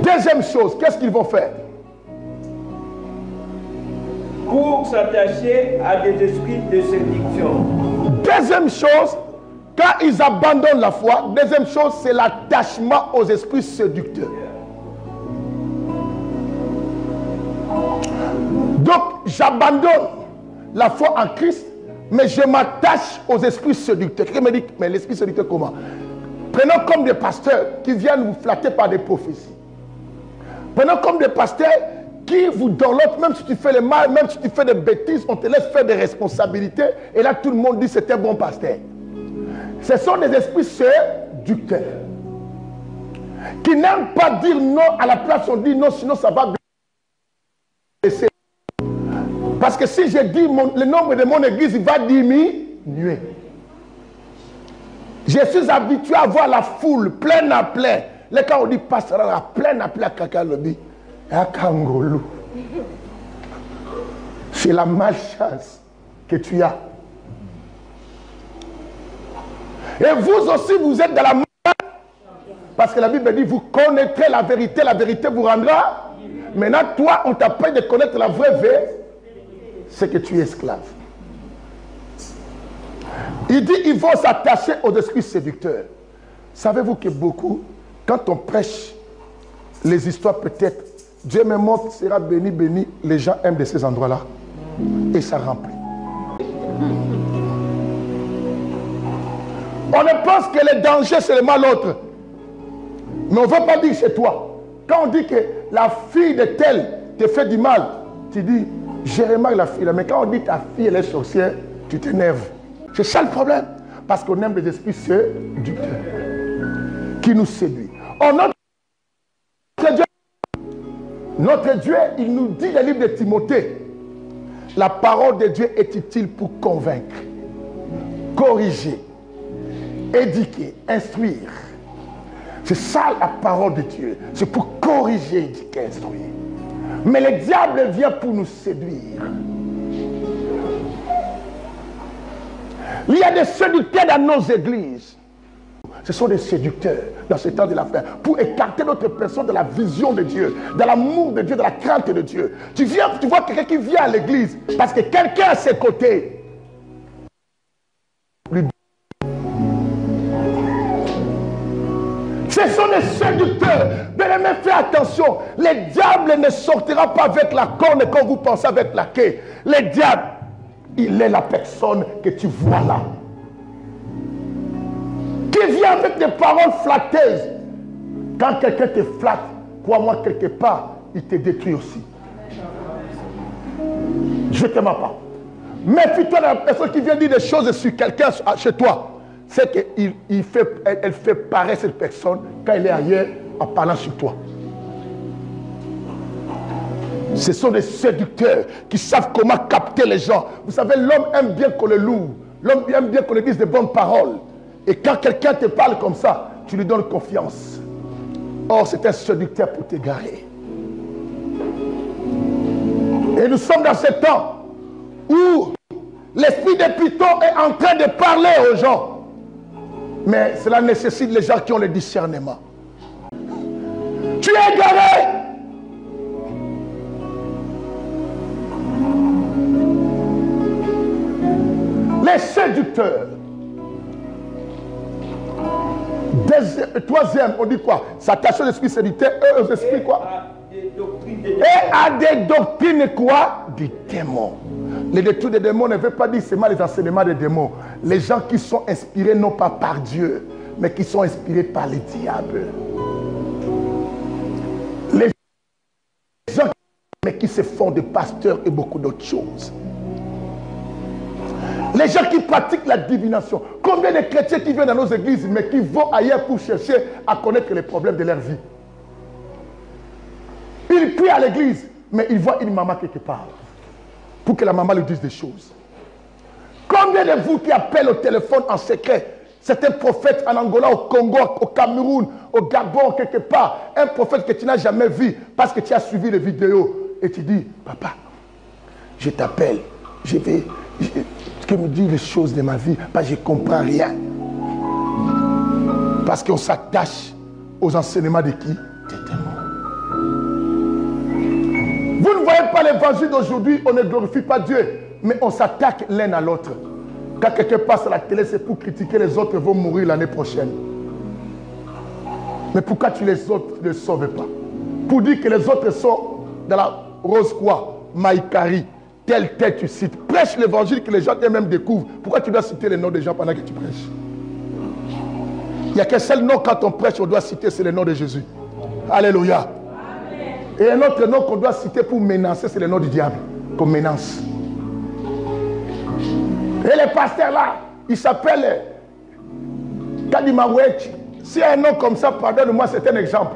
S1: Deuxième chose, qu'est-ce qu'ils vont faire?
S3: Pour s'attacher à des esprits de séduction.
S1: Deuxième chose, quand ils abandonnent la foi, deuxième chose, c'est l'attachement aux esprits séducteurs. Donc, j'abandonne la foi en Christ, mais je m'attache aux esprits séducteurs. Quelqu'un me dit, mais l'esprit séducteur comment? Prenons comme des pasteurs qui viennent vous flatter par des prophéties. Prenons comme des pasteurs qui vous donnent l'autre, même si tu fais le mal, même si tu fais des bêtises, on te laisse faire des responsabilités. Et là, tout le monde dit c'est un bon pasteur. Ce sont des esprits séducteurs qui n'aiment pas dire non à la place on dit non, sinon ça va baisser. Parce que si je dis le nombre de mon église, il va diminuer. Je suis habitué à voir la foule pleine à plein. Les quand on dit pastoral, plein à plein, caca le dit. C'est la malchance que tu as. Et vous aussi, vous êtes dans la malchance. Parce que la Bible dit, vous connaîtrez la vérité vous rendra. Maintenant, toi, on t'appelle de connaître la vraie vérité. C'est que tu es esclave. Il dit, il faut s'attacher aux esprits séducteurs. Savez-vous que beaucoup, quand on prêche les histoires peut-être, Dieu me montre, sera béni, béni, les gens aiment de ces endroits-là. Et ça remplit. On ne pense que le danger, c'est le mal l'autre. Mais on ne veut pas dire chez toi. Quand on dit que la fille de tel te fait du mal, tu dis, j'ai remarqué la fille là. Mais quand on dit ta fille, elle est sorcière, tu t'énerves. C'est ça le problème. Parce qu'on aime les esprits séducteurs qui nous séduisent. Oh, notre Dieu, il nous dit dans le livre de Timothée, la parole de Dieu est utile pour convaincre, corriger, éduquer, instruire. C'est ça la parole de Dieu. C'est pour corriger, éduquer, instruire. Mais le diable vient pour nous séduire. Il y a des séducteurs dans nos églises. Ce sont des séducteurs dans ce temps de la fin pour écarter notre personne de la vision de Dieu, de l'amour de Dieu, de la crainte de Dieu. Tu vois quelqu'un qui vient à l'église parce que quelqu'un à ses côtés. Ce sont des séducteurs. Bien-aimés, faites attention. Le diable ne sortira pas avec la corne comme vous pensez avec la quai. Le diable, il est la personne que tu vois là. Qui vient avec des paroles flatteuses. Quand quelqu'un te flatte, crois-moi, quelque part, il te détruit aussi. Je ne t'aime pas. Méfie-toi de la personne qui vient dire des choses sur quelqu'un chez toi. C'est qu'elle fait paraître cette personne quand elle est ailleurs en parlant sur toi. Ce sont des séducteurs qui savent comment capter les gens. Vous savez, l'homme aime bien qu'on le loue. L'homme aime bien qu'on lui dise de bonnes paroles. Et quand quelqu'un te parle comme ça, tu lui donnes confiance. Or, c'est un séducteur pour t'égarer. Et nous sommes dans ce temps où l'esprit de Python est en train de parler aux gens. Mais cela nécessite les gens qui ont le discernement. Tu es égaré. Les séducteurs. Troisième, on dit quoi? S'attacher aux esprits séducteurs, eux aux esprits quoi? Et à des doctrines quoi? Du démon. Les détours des démons ne veut pas dire seulement les enseignements des démons. Les gens qui sont inspirés non pas par Dieu, mais qui sont inspirés par les diables. Les gens qui se font de pasteurs et beaucoup d'autres choses. Les gens qui pratiquent la divination. Combien de chrétiens qui viennent dans nos églises, mais qui vont ailleurs pour chercher à connaître les problèmes de leur vie. Ils prient à l'église, mais ils voient une maman quelque part. Pour que la maman lui dise des choses. Combien de vous qui appellent au téléphone en secret, c'est un prophète en Angola, au Congo, au Cameroun, au Gabon, quelque part, un prophète que tu n'as jamais vu parce que tu as suivi les vidéos et tu dis, papa, je t'appelle, je vais, tu me dis les choses de ma vie, parce que je ne comprends rien. Parce qu'on s'attache aux enseignements de qui? Des démons. Vous ne voyez pas l'évangile d'aujourd'hui, on ne glorifie pas Dieu, mais on s'attaque l'un à l'autre. Quand quelqu'un passe à la télé, c'est pour critiquer les autres vont mourir l'année prochaine. Mais pourquoi tu les autres ne sauves pas? Pour dire que les autres sont dans la rose quoi? Maïkari, tel tu cites. Prêche l'évangile que les gens eux-mêmes découvrent. Pourquoi tu dois citer les noms des gens pendant que tu prêches? Il n'y a qu'un seul nom quand on prêche, on doit citer, c'est le nom de Jésus. Alléluia. Et un autre nom qu'on doit citer pour menacer, c'est le nom du diable, qu'on menace. Et les pasteurs là, ils s'appellent Kadimawech. Si un nom comme ça, pardonne-moi, c'est un exemple.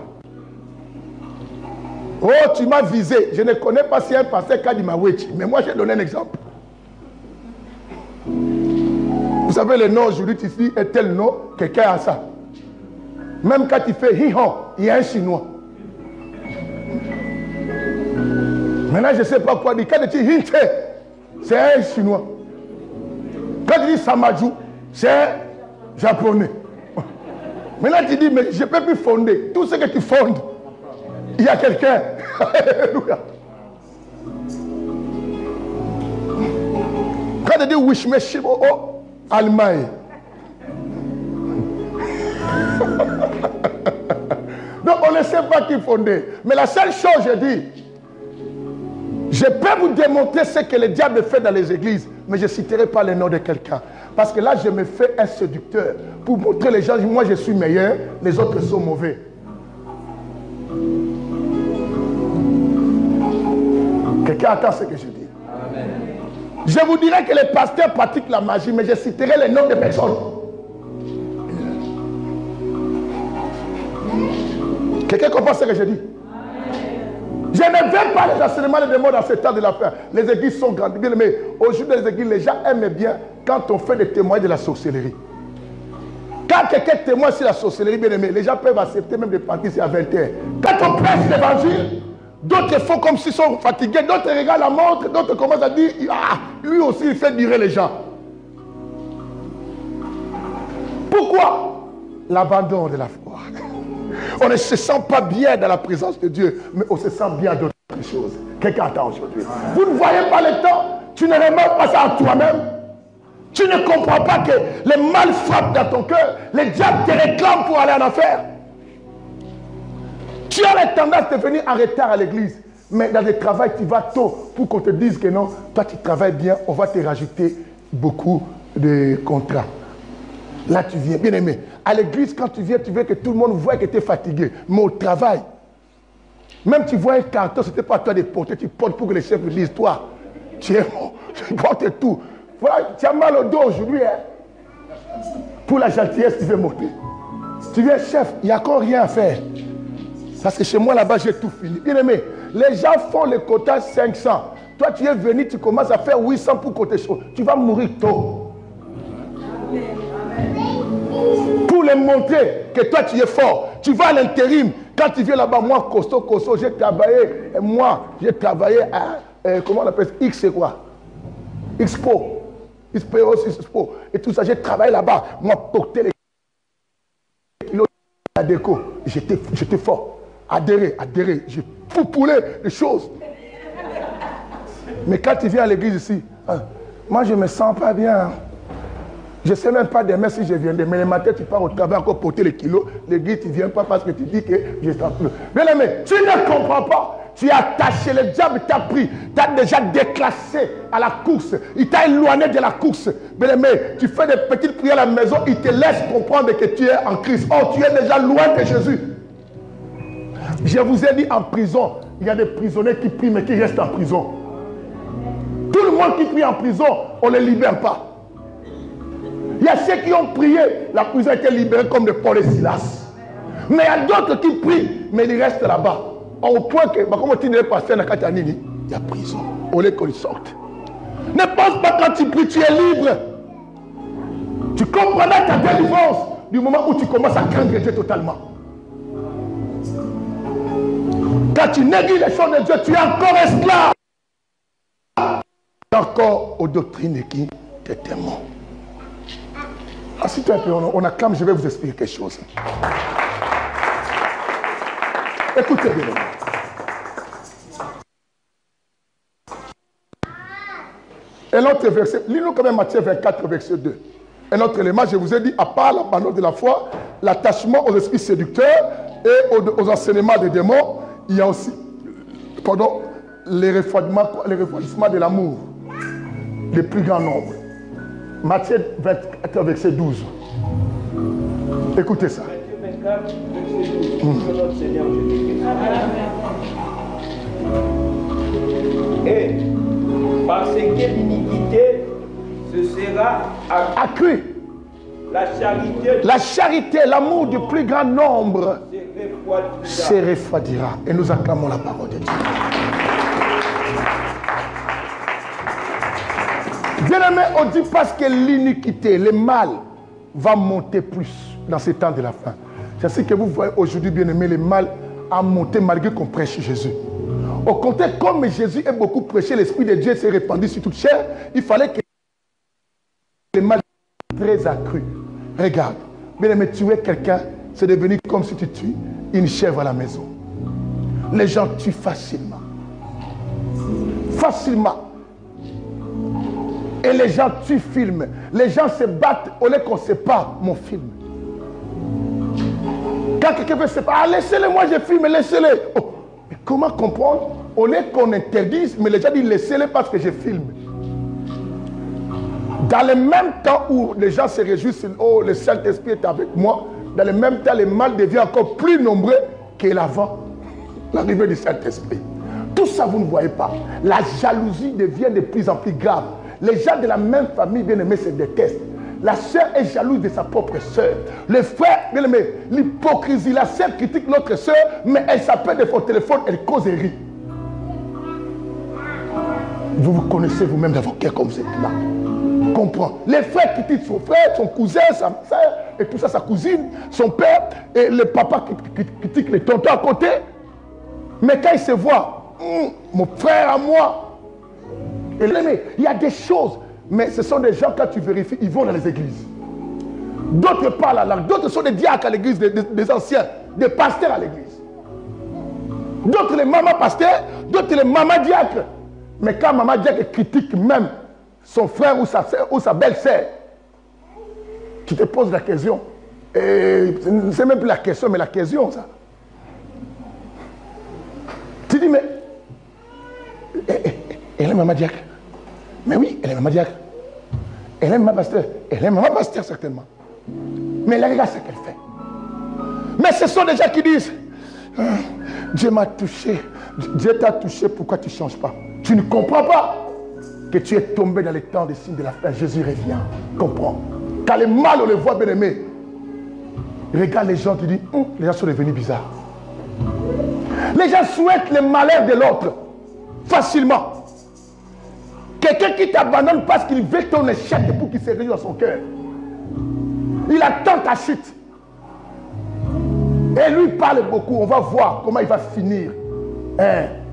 S1: Oh, tu m'as visé. Je ne connais pas si un pasteur Kadimawech, mais moi j'ai donné un exemple. Vous savez, le nom aujourd'hui ici est tel nom, quelqu'un a ça. Même quand il fait hi-hon, il y a un chinois. Maintenant, je ne sais pas quoi dire. Quand tu dis Hinte, c'est un chinois. Quand tu dis Samadjou, c'est un japonais. Maintenant, tu dis, mais je ne peux plus fonder. Tout ce que tu fondes, il y a quelqu'un. Alléluia. Quand tu dis Wishmeshibo, oh, Allemagne. Donc, on ne sait pas qui fonder. Mais la seule chose, je dis, je peux vous démontrer ce que le diable fait dans les églises, mais je ne citerai pas le nom de quelqu'un. Parce que là, je me fais un séducteur. Pour montrer les gens, moi je suis meilleur, les autres sont mauvais. Quelqu'un attend ce que je dis. Amen. Je vous dirais que les pasteurs pratiquent la magie, mais je citerai les noms des personnes. Quelqu'un comprend ce que je dis? Je ne veux pas les enseignements des démons dans ce temps de la fin. Les églises sont grandes. Bien aimés, aujourd'hui, les églises, les gens aiment bien quand on fait des témoignages de la sorcellerie. Quand quelqu'un témoigne sur la sorcellerie, bien aimé, les gens peuvent accepter même de partir à 21. Quand on prêche l'évangile, d'autres font comme s'ils sont fatigués, d'autres regardent la montre, d'autres commencent à dire, ah, lui aussi il fait durer les gens. Pourquoi? L'abandon de la foi. On ne se sent pas bien dans la présence de Dieu, mais on se sent bien d'autres choses. Quelqu'un attend aujourd'hui. Vous ne voyez pas le temps, tu ne remarques pas ça en toi-même. Tu ne comprends pas que le mal frappe dans ton cœur, le diable te réclame pour aller en enfer. Tu as la tendance de venir en retard à l'église, mais dans le travail, tu vas tôt pour qu'on te dise que non, toi tu travailles bien, on va te rajouter beaucoup de contrats. Là, tu viens, bien aimé. À l'église, quand tu viens, tu veux que tout le monde voit que tu es fatigué. Mais au travail, même tu vois un carton, ce n'était pas à toi de porter, tu portes pour que les chefs disent, toi, tu es bon, tu portes tout. Voilà, tu as mal au dos aujourd'hui. Hein. Pour la gentillesse, tu veux monter. Tu viens, chef, il n'y a encore rien à faire. Parce que chez moi, là-bas, j'ai tout fini. Bien aimé, les gens font le quota 500. Toi, tu es venu, tu commences à faire 800 pour côté chaud. Tu vas mourir tôt. Pour les montrer que toi tu es fort. Tu vas à l'intérim. Quand tu viens là-bas, moi, costaud, j'ai travaillé. Moi, j'ai travaillé à, comment on appelle ça? X c'est quoi? Expo. Expo. Et tout ça, j'ai travaillé là-bas. Moi, porter les kilos à déco. J'étais fort. Adhérer. J'ai poupoulé les choses. Mais quand tu viens à l'église ici, hein, moi, je ne me sens pas bien. Je ne sais même pas demain si je viendrai. Mais le matin, tu pars au travail encore porter les kilos. L'église, tu ne viens pas parce que tu dis que je t'en plus. Bien aimé, tu ne comprends pas. Tu es attaché, le diable t'a pris. Tu as déjà déclassé à la course. Il t'a éloigné de la course. Bien aimé, tu fais des petites prières à la maison. Il te laisse comprendre que tu es en Christ. Oh, tu es déjà loin de Jésus. Je vous ai dit en prison, il y a des prisonniers qui prient mais qui restent en prison. Tout le monde qui prie en prison, on ne les libère pas. Il y a ceux qui ont prié, la prison a été libérée comme de Paul et Silas. Mais il y a d'autres qui prient, mais ils restent là-bas. Au point que, comme tu n'es pas fait, il y a prison. On les qu'on sorte. Ne pense pas quand tu pries, tu es libre. Tu comprendras ta délivrance du moment où tu commences à craindre Dieu totalement. Quand tu négliges les choses de Dieu, tu es encore esclave. Encore aux doctrines qui te témoignent. Asseyez-toi un peu, on acclame, je vais vous expliquer quelque chose. Écoutez bien. Un autre verset, lis-nous quand même Matthieu 24, verset 2. Un autre élément, je vous ai dit, à part l'abandon de la foi, l'attachement aux esprits séducteurs et aux enseignements des démons, il y a aussi, les refroidissements de l'amour, les plus grands nombres. Matthieu 24, verset 12. Écoutez ça.
S3: Matthieu 24, verset 12. Que notre Seigneur Jésus-Christ. Et parce que l'iniquité se sera accrue. La charité, l'amour du plus grand nombre se refroidira. Et nous acclamons la parole de Dieu. Bien-aimé, on dit parce que l'iniquité, le mal, va monter plus dans ces temps de la fin. C'est ce que vous voyez aujourd'hui, bien-aimé, le mal a monté malgré qu'on prêche Jésus. Au contraire, comme Jésus est beaucoup prêché, l'Esprit de Dieu s'est répandu sur toute chair, il fallait que le mal soit très accru. Regarde, bien-aimé, tuer quelqu'un, c'est devenu comme si tu tues une chèvre à la maison. Les gens tuent facilement. Facilement. Et les gens tuent, filment. Les gens se battent au lieu qu'on ne sépare mon film. Quand quelqu'un veut séparer, laissez-les, moi je filme, laissez-les. Oh, mais comment comprendre? Au lieu qu'on interdise, mais les gens disent laissez-les parce que je filme. Dans le même temps où les gens se réjouissent, oh, le Saint-Esprit est avec moi, dans le même temps, le mal devient encore plus nombreux que l'avant, l'arrivée du Saint-Esprit. Tout ça, vous ne voyez pas. La jalousie devient de plus en plus grave. Les gens de la même famille, bien aimés, se détestent. La sœur est jalouse de sa propre sœur. Le frère, bien aimé, l'hypocrisie. La sœur critique l'autre sœur, mais elle s'appelle de son téléphone, elle cause et rit. Vous vous connaissez vous-même dans vos cœurs comme vous êtes là. Comprends. Les frères critiquent son frère, son cousin, sa sœur, et tout ça, sa cousine, son père, et le papa critique les tontons à côté. Mais quand ils se voient, mon frère à moi, et il y a des choses, mais ce sont des gens, quand tu vérifies, ils vont dans les églises. D'autres parlent la langue, d'autres sont des diacres à l'église, des anciens, des pasteurs à l'église. D'autres les mamans pasteurs, d'autres les mamans diacres. Mais quand maman diacre critique même son frère ou sa soeur ou sa belle-sœur, tu te poses la question. Et c'est même plus la question, mais la question, ça. Tu dis, mais elle est maman diacre. Mais oui, elle est maman diacre. Elle est maman pasteur. Elle est maman pasteur, certainement. Mais elle regarde ce qu'elle fait. Mais ce sont des gens qui disent, Dieu m'a touché. Dieu t'a touché, pourquoi tu ne changes pas? Tu ne comprends pas que tu es tombé dans les temps des signes de la fin. Jésus revient. Comprends. Quand le mal, on le voit, bien aimé. Regarde les gens qui disent, les gens sont devenus bizarres. Les gens souhaitent le malheur de l'autre facilement. Quelqu'un qui t'abandonne parce qu'il veut ton échec pour qu'il se réjouisse dans son cœur. Il attend ta chute. Et lui parle beaucoup. On va voir comment il va finir.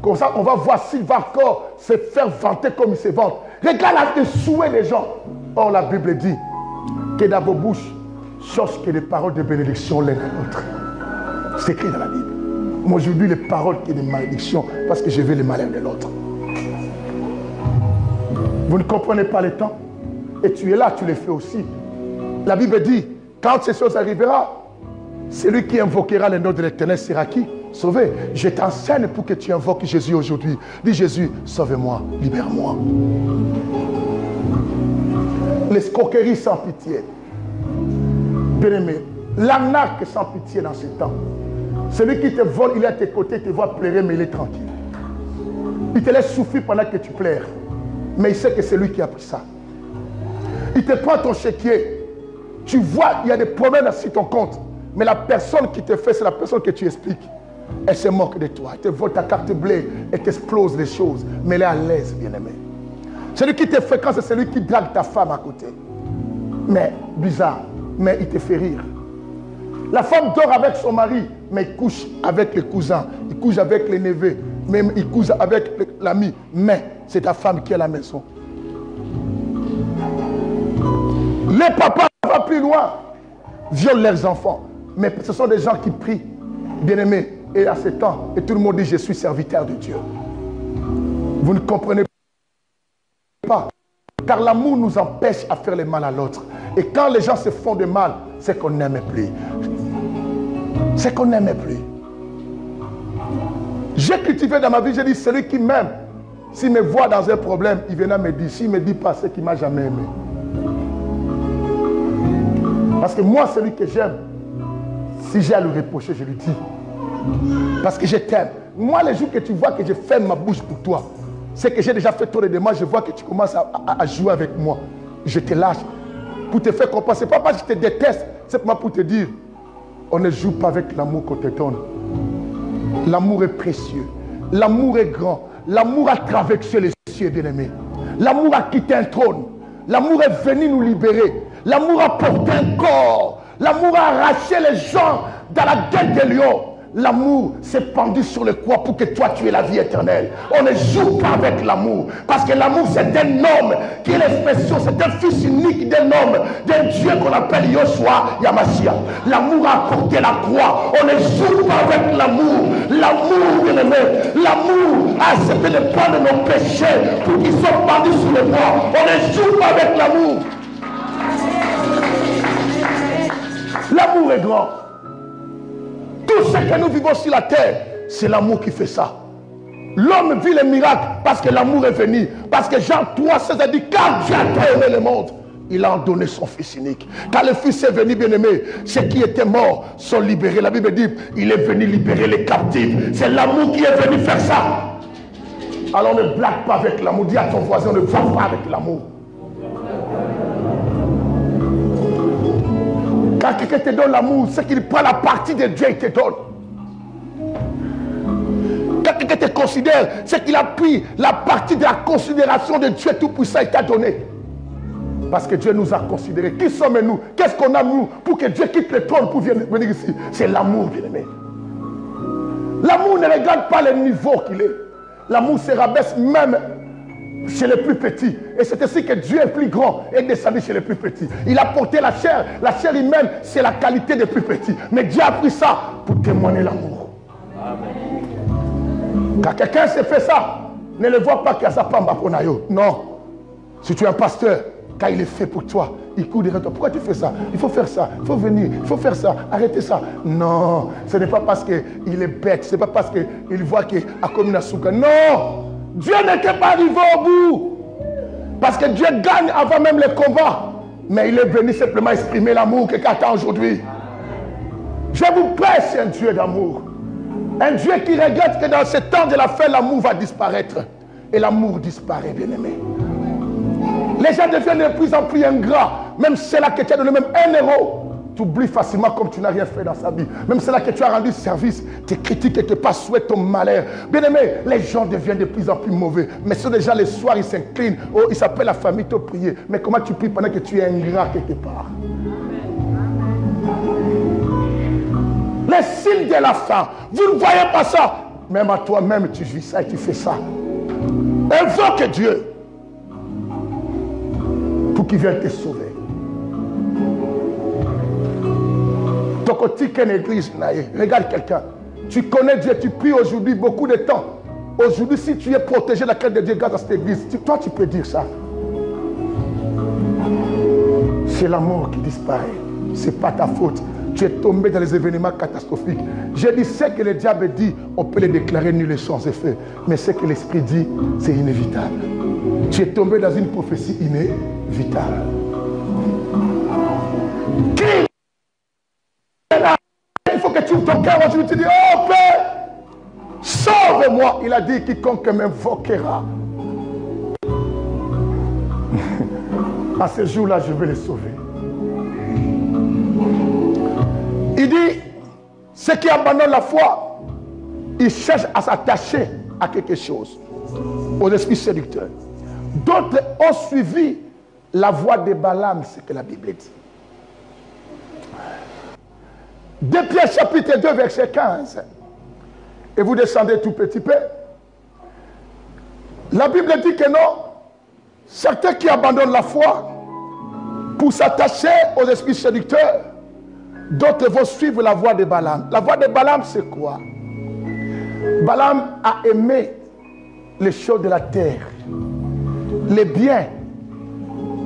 S3: Comme ça, on va voir s'il va encore se faire vanter comme il se vante. Regarde les souhaits des gens. Or, la Bible dit que dans vos bouches, cherche que les paroles de bénédiction l'un à l'autre. C'est écrit dans la Bible. Moi, aujourd'hui, les paroles qui sont des malédictions parce que je veux le malheur de l'autre. Vous ne comprenez pas les temps. Et tu es là, tu les fais aussi. La Bible dit, quand ces choses arriveront, celui qui invoquera le nom de l'Éternel sera qui? Sauvé. Je t'enseigne pour que tu invoques Jésus aujourd'hui. Dis Jésus, sauve-moi, libère-moi. L'escroquerie sans pitié. Bien-aimé, l'arnaque sans pitié dans ce temps. Celui qui te vole, il est à tes côtés, il te voit pleurer, mais il est tranquille. Il te laisse souffrir pendant que tu pleures. Mais il sait que c'est lui qui a pris ça. Il te prend ton chéquier. Tu vois, il y a des problèmes sur ton compte. Mais la personne qui te fait, c'est la personne que tu expliques. Elle se moque de toi. Elle te vole ta carte bleue. Elle t'explose les choses. Mais elle est à l'aise, bien-aimé. Celui qui te fréquente, c'est celui qui drague ta femme à côté. Mais, bizarre, mais il te fait rire. La femme dort avec son mari, mais il couche avec les cousins. Il couche avec les neveux. Même il couche avec l'ami. Mais c'est ta femme qui est à la maison. Les papas vont plus loin. Violent leurs enfants. Mais ce sont des gens qui prient, bien-aimés, et à ce temps, et tout le monde dit, je suis serviteur de Dieu. Vous ne comprenez pas. Car l'amour nous empêche à faire le mal à l'autre. Et quand les gens se font de mal, c'est qu'on n'aime plus. C'est qu'on n'aime plus. J'ai cultivé dans ma vie, j'ai dit, celui qui m'aime, s'il me voit dans un problème, il viendra me dire, s'il ne me dit pas, c'est qu'il ne m'a jamais aimé. Parce que moi, celui que j'aime, si j'ai à le reprocher, je lui dis. Parce que je t'aime. Moi, les jours que tu vois que je ferme ma bouche pour toi, c'est que j'ai déjà fait trop de demandes, je vois que tu commences à jouer avec moi. Je te lâche. Pour te faire comprendre. Ce n'est pas parce que je te déteste, c'est pour te dire, on ne joue pas avec l'amour qu'on te donne. L'amour est précieux. L'amour est grand. L'amour a traversé les cieux, bien-aimés. L'amour a quitté un trône. L'amour est venu nous libérer. L'amour a porté un corps. L'amour a arraché les gens dans la gueule des lions. L'amour s'est pendu sur le croix pour que toi tu aies la vie éternelle. On ne joue pas avec l'amour. Parce que l'amour c'est un homme qui est l'expression, c'est un fils unique d'un homme, d'un Dieu qu'on appelle Yoshua Yamashia. L'amour a porté la croix. On ne joue pas avec l'amour. L'amour, bien aimé, l'amour a accepté de prendre nos péchés pour qu'ils soient pendus sur le croix. On ne joue pas avec l'amour. L'amour est grand. Tout ce que nous vivons sur la terre, c'est l'amour qui fait ça. L'homme vit les miracles parce que l'amour est venu. Parce que Jean 3,16 a dit, car Dieu a tant aimé le monde il a donné son fils unique. Quand le fils est venu, bien-aimé, ceux qui étaient morts sont libérés. La Bible dit, il est venu libérer les captifs. C'est l'amour qui est venu faire ça. Alors ne blague pas avec l'amour. Dis à ton voisin, ne va pas avec l'amour. Quand quelqu'un te donne l'amour, c'est qu'il prend la partie de Dieu et te donne. Quand quelqu'un te considère, c'est qu'il a pris la partie de la considération de Dieu Tout-Puissant et t'a donné. Parce que Dieu nous a considérés. Qui sommes-nous? Qu'est-ce qu'on a nous pour que Dieu quitte le trône pour venir ici? C'est l'amour, bien-aimé. L'amour ne regarde pas le niveau qu'il est. L'amour se rabaisse même chez les plus petits. Et c'est ainsi que Dieu est plus grand et descendu chez les plus petits. Il a porté la chair. La chair humaine, c'est la qualité des plus petits. Mais Dieu a pris ça pour témoigner l'amour. Quand quelqu'un se fait ça, ne le vois pas qu'il y a sa pamba pour nayo. Non. Si tu es un pasteur, quand il est fait pour toi, il court derrière toi. Pourquoi tu fais ça? Il faut faire ça. Il faut venir. Il faut faire ça. Arrêtez ça. Non. Ce n'est pas parce qu'il est bête. Ce n'est pas parce qu'il voit qu'il a commis un souka. Non. Dieu n'était pas arrivé au bout. Parce que Dieu gagne avant même le combat. Mais il est venu simplement exprimer l'amour que quelqu'un attend aujourd'hui. Je vous prie, c'est un Dieu d'amour. Un Dieu qui regrette que dans ce temps de la fin, l'amour va disparaître. Et l'amour disparaît, bien-aimé. Les gens deviennent de plus en plus ingrats. Même ceux-là que tu as donné même 1 euro, tu oublies facilement comme tu n'as rien fait dans sa vie. Même ceux-là que tu as rendu service, te critiquent et te pas souhaitent ton malheur. Bien aimé, les gens deviennent de plus en plus mauvais. Mais ceux déjà les soirs, ils s'inclinent. Oh, ils s'appellent la famille te prier. Mais comment tu pries pendant que tu es ingrat quelque part? Les signes de la fin, vous ne voyez pas ça. Même à toi-même, tu vis ça et tu fais ça. Invoque Dieu pour qu'il vienne te sauver. Regarde quelqu'un. Tu connais Dieu, tu pries aujourd'hui beaucoup de temps. Aujourd'hui, si tu es protégé de la crainte de Dieu grâce à cette église, toi tu peux dire ça. C'est l'amour qui disparaît. Ce n'est pas ta faute. Tu es tombé dans les événements catastrophiques. Je dis ce que le diable dit, on peut le déclarer nul et sans effet. Mais ce que l'esprit dit, c'est inévitable. Tu es tombé dans une prophétie inévitable. Il faut que tu ouvres ton cœur aujourd'hui. Tu dis, oh Père, sauve-moi. Il a dit, quiconque m'invoquera. À ce jour-là, je vais le sauver. Il dit, ceux qui abandonnent la foi, ils cherchent à s'attacher à quelque chose, aux esprits séducteurs. D'autres ont suivi la voie de Balaam, c'est ce que la Bible dit. 2 Pierre chapitre 2 verset 15. Et vous descendez tout petit peu. La Bible dit que non. Certains qui abandonnent la foi pour s'attacher aux esprits séducteurs, d'autres vont suivre la voie de Balaam. La voie de Balaam, c'est quoi? Balaam a aimé les choses de la terre, les biens.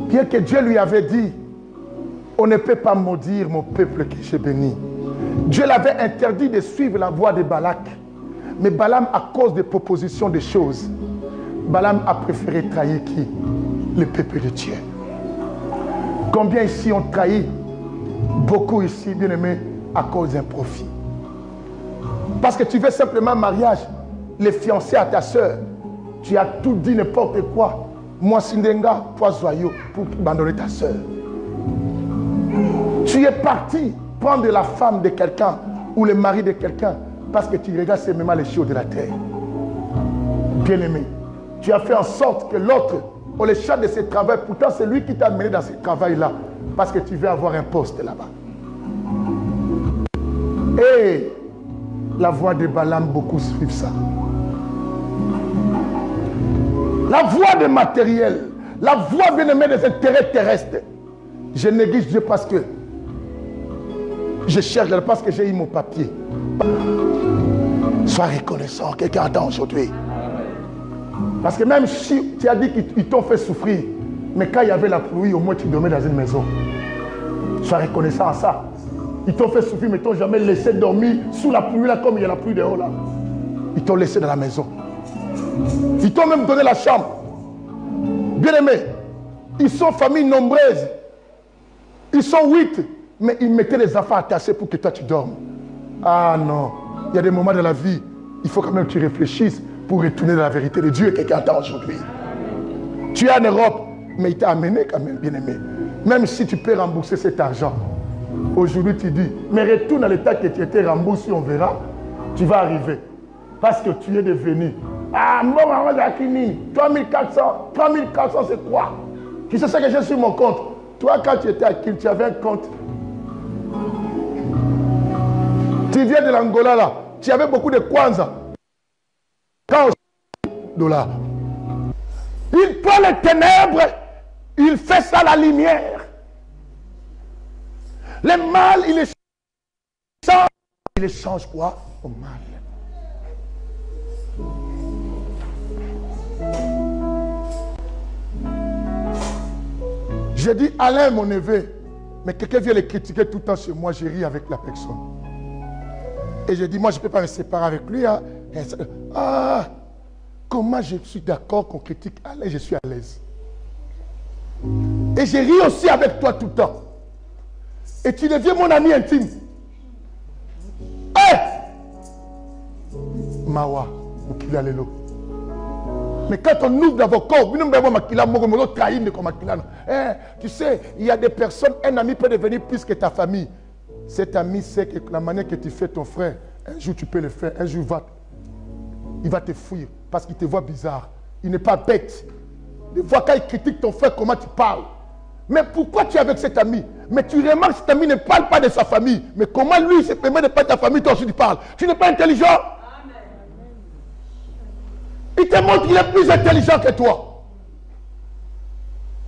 S3: Bien que Dieu lui avait dit, on ne peut pas maudire mon peuple que j'ai béni. Dieu l'avait interdit de suivre la voie de Balak. Mais Balaam, à cause des propositions des choses, Balaam a préféré trahir qui? Le peuple de Dieu. Combien ici ont trahi? Beaucoup ici, bien aimés, à cause d'un profit. Parce que tu veux simplement un mariage, les fiancés à ta soeur. Tu as tout dit n'importe quoi. Moi, Sindenga, toi, Zoyo, pour abandonner ta soeur. Tu es parti prendre la femme de quelqu'un ou le mari de quelqu'un parce que tu regardes simplement les choses de la terre. Bien-aimé, tu as fait en sorte que l'autre, on le charge de ce travail. Pourtant, c'est lui qui t'a amené dans ce travail-là parce que tu veux avoir un poste là-bas. Et la voie de Balaam, beaucoup suivent ça. La voie des matériels, la voie bien-aimée des intérêts terrestres. Je néglige Dieu parce que je cherche, parce que j'ai eu mon papier. Sois reconnaissant, quelqu'un attend aujourd'hui. Parce que même si tu as dit qu'ils t'ont fait souffrir, mais quand il y avait la pluie, au moins tu dormais dans une maison. Sois reconnaissant à ça. Ils t'ont fait souffrir, mais ils t'ont jamais laissé dormir sous la pluie, là, comme il y a la pluie dehors, là. Ils t'ont laissé dans la maison. Ils t'ont même donné la chambre. Bien aimé, Ils sont famille nombreuse. Ils sont 8. Mais ils mettaient les enfants attachés pour que toi tu dormes. Ah non. Il y a des moments de la vie, il faut quand même que tu réfléchisses pour retourner dans la vérité de Dieu et quelqu'un attend aujourd'hui. Tu es en Europe, mais il t'a amené quand même, bien aimé. Même si tu peux rembourser cet argent, aujourd'hui tu dis, mais retourne à l'état que tu étais remboursé, on verra, tu vas arriver. Parce que tu es devenu. Ah, mon maman Zakini, 3400, 3400 c'est quoi? Tu sais ce que j'ai sur mon compte? Toi, quand tu étais à Kin, tu avais un compte. Tu viens de l'Angola là, tu avais beaucoup de kwanza. $. Il prend les ténèbres, il fait ça la lumière. Le mal, il échange quoi? Au mal. J'ai dit, Alain, mon neveu, mais quelqu'un vient le critiquer tout le temps sur moi, j'ai ri avec la personne. Et j'ai dit, moi, je ne peux pas me séparer avec lui. Hein. Ah, comment je suis d'accord qu'on critique Alain, je suis à l'aise. Et j'ai ri aussi avec toi tout le temps. Et tu deviens mon ami intime. Hé! Mawa, Mukila Lelo. Mais quand on ouvre dans vos corps, tu sais, il y a des personnes, un ami peut devenir plus que ta famille. Cet ami sait que la manière que tu fais ton frère, un jour tu peux le faire, un jour il va te fuir parce qu'il te voit bizarre. Il n'est pas bête. Des fois quand il critique ton frère, comment tu parles. Mais pourquoi tu es avec cet ami? Mais tu remarques que cet ami ne parle pas de sa famille. Mais comment lui, il se permet de pas de ta famille, toi aussi tu parles? Tu n'es pas intelligent? Il te montre qu'il est plus intelligent que toi.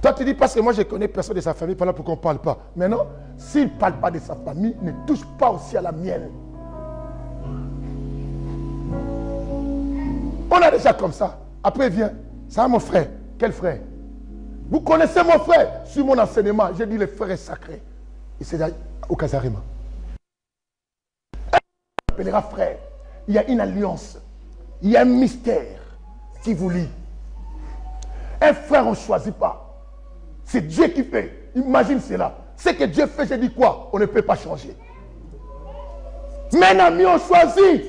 S3: Toi, tu dis parce que moi je connais personne de sa famille, pas là pour qu'on ne parle pas. Mais non, s'il ne parle pas de sa famille, ne touche pas aussi à la mienne. On a déjà comme ça. Après, il vient. Ça, mon frère. Quel frère? Vous connaissez mon frère? Sur mon enseignement, j'ai dit le frère est sacré. Il s'est dit au Casarima. Il appellera frère. Il y a une alliance. Il y a un mystère qui vous lie. Un frère, on ne choisit pas. C'est Dieu qui fait. Imagine cela. Ce que Dieu fait, j'ai dit quoi? On ne peut pas changer. Mais un ami, on choisit.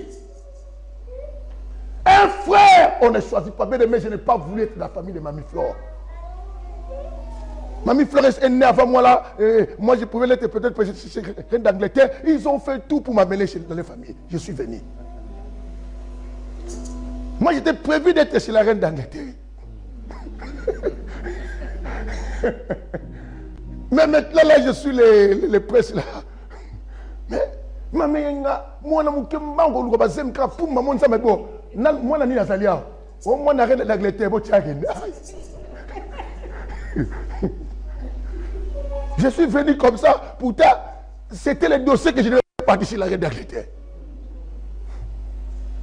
S3: Un frère, on ne choisit pas. Mais je n'ai pas voulu être dans la famille de Mamie Flore. Mamie Flore est née avant moi là. Moi, je pouvais l'être peut-être parce que je suis reine d'Angleterre. Ils ont fait tout pour m'amener dans les familles. Je suis venu. Moi, j'étais prévu d'être chez la reine d'Angleterre. Mais maintenant, là, je suis les presses là. Mais, maman, moi, je suis je suis venu comme ça. Pourtant, c'était le dossier que je devais partir chez la reine d'Angleterre.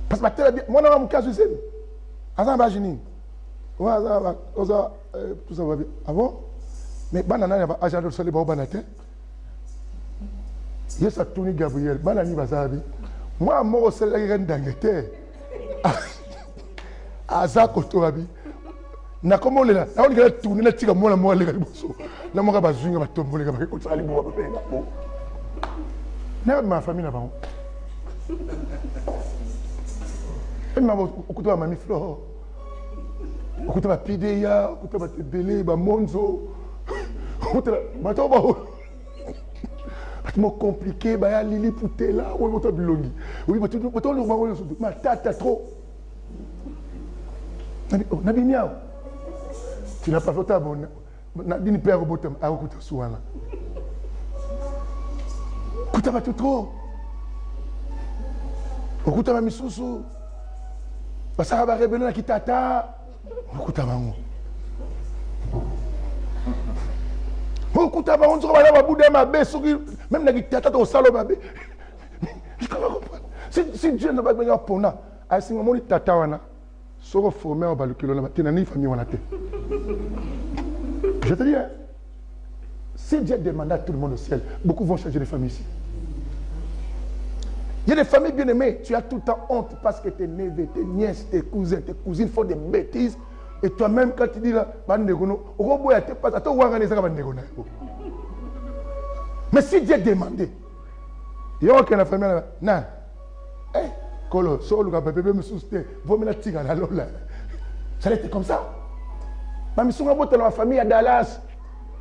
S3: Parce que moi, je suis cas de tout ça va bien. Ah bon? Mais banana n'a pas agent de soleil banate. Yes, à Tony Gabriel. Banani Bazabi. Moi, moi, c'est la reine d'Angleterre. Aza Kotorabi. Na comment là? Na on dirait tourner na tika moi moi les gars bosso. Na moi ba zunga ba tombo les gars ba ko tsali bo ba pena. Na ma famille na ba. Et ma okuto Mamie Flore. Okuto ba Pidea, okuto ba Tebele, ba Monzo. Okuto ba to ba. Pas compliqué, ba ya Lili Poutela, ou ba to bilongi. Oui, ba to le ba ma tata trop. Nabi Niao. Tu n'as pas fait ta bonne. Nadine père au bottom. Ah, écoute, Souana. Écoute, va tout trop. Écoute, ma missoussou. Ça va révéler la kitata. Écoute, maman. Écoute, on se va à bout de ma baie. Même la kitata au salon, ma baie. Je comprends pas. Si Dieu ne va pas venir pour nous, à ce moment-là, tata, soro formé au balukilo na tenani famille wana te. Je te dis, hein, si Dieu demande à tout le monde au ciel, beaucoup vont changer de famille ici. Il y a des familles bien aimées, tu as tout le temps honte parce que tes neveux, tes nièces, tes cousins, tes cousines font des bêtises. Et toi-même, quand tu dis là, mais si Dieu demandait, il y a aucun famille là, non. Eh, Kolo, solo ka bébé me souste, vous me la tigre là là. Ça était comme ça. Ma mission à botter dans la famille à Dallas,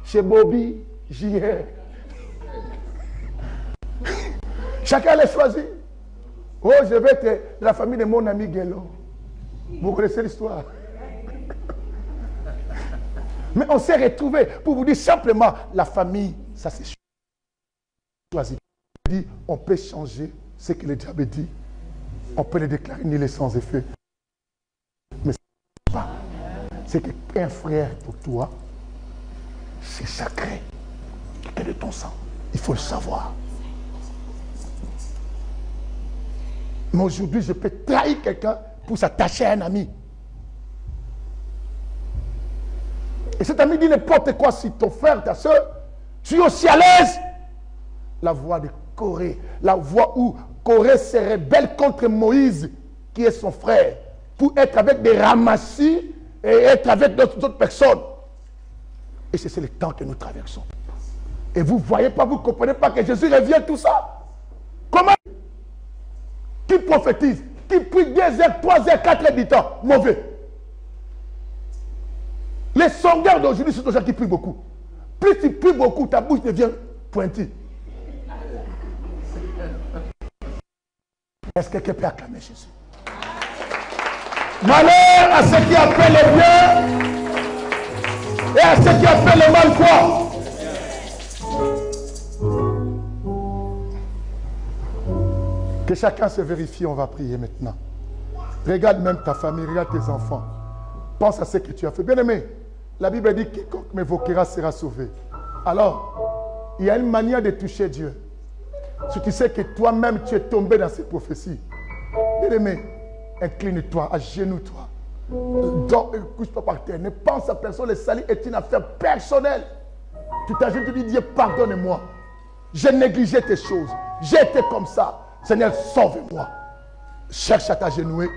S3: chez Bobby, JR. Chacun l'a choisi. Oh, je vais être la famille de mon ami Guélo. Vous connaissez l'histoire. Mais on s'est retrouvés pour vous dire simplement, la famille, ça c'est choisi. On peut changer ce que le diable dit. On peut le déclarer nul et sans effet. Mais c'est pas. C'est qu'un frère pour toi, c'est sacré. C'est de ton sang. Il faut le savoir. Mais aujourd'hui, je peux trahir quelqu'un pour s'attacher à un ami. Et cet ami dit n'importe quoi si ton frère, ta soeur, tu es aussi à l'aise. La voix de Corée, la voix où Corée se rebelle contre Moïse, qui est son frère, pour être avec des ramassis et être avec d'autres personnes. Et c'est le temps que nous traversons. Et vous ne voyez pas, vous ne comprenez pas que Jésus revient tout ça. Comment? Qui prophétise? Qui prie 2 heures, 3 heures, 4 heures du temps? Mauvais. Les sondeurs d'aujourd'hui sont des gens qui prient beaucoup. Plus tu pries beaucoup, ta bouche devient pointue. Est-ce que quelqu'un peut acclamer Jésus? Malheur à ceux qui appellent le bien et à ceux qui appellent le mal quoi? Que chacun se vérifie, on va prier maintenant. Regarde même ta famille, regarde tes enfants. Pense à ce que tu as fait. Bien aimé, la Bible dit quiconque m'évoquera sera sauvé. Alors, il y a une manière de toucher Dieu. Si tu sais que toi-même tu es tombé dans ces prophéties, bien aimé, incline-toi, agenouille-toi. Dors et couche-toi par terre. Ne pense à personne. Le salut est une affaire personnelle. Tu t'ajoutes, tu dis Dieu, pardonne-moi. J'ai négligé tes choses. J'ai été comme ça. Seigneur, sauve-moi. Cherche à t'agenouiller.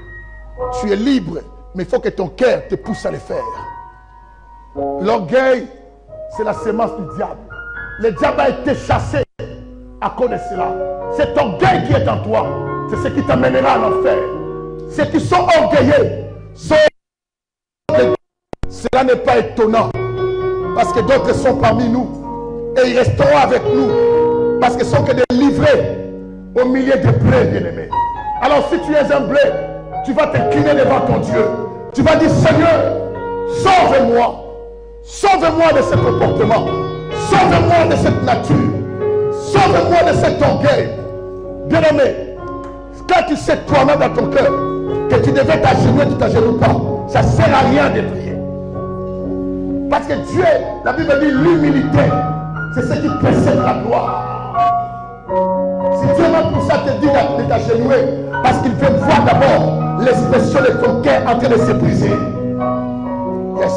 S3: Tu es libre, mais il faut que ton cœur te pousse à le faire. L'orgueil, c'est la semence du diable. Le diable a été chassé à cause de cela. Cet orgueil qui est en toi, c'est ce qui t'amènera en enfer. Ceux qui sont orgueilleux, cela n'est pas étonnant. Parce que d'autres sont parmi nous. Et ils resteront avec nous. Parce qu'ils sont que des livrés au milieu des blés, bien-aimés. Alors si tu es un blé, tu vas t'incliner devant ton Dieu. Tu vas dire, Seigneur, sauve-moi. Sauve-moi de ce comportement. Sauve-moi de cette nature. Sauve-moi de cet orgueil. Bien-aimé, quand tu sais toi-même dans ton cœur que tu devais t'agenouiller, tu ne t'agenouilles pas, ça ne sert à rien de prier. Parce que Dieu, la Bible dit l'humilité, c'est ce qui précède la gloire. Si Dieu m'a pour ça te dit de t'agenouiller, parce qu'il veut voir d'abord l'expression de ton cœur en train de se briser. Yes.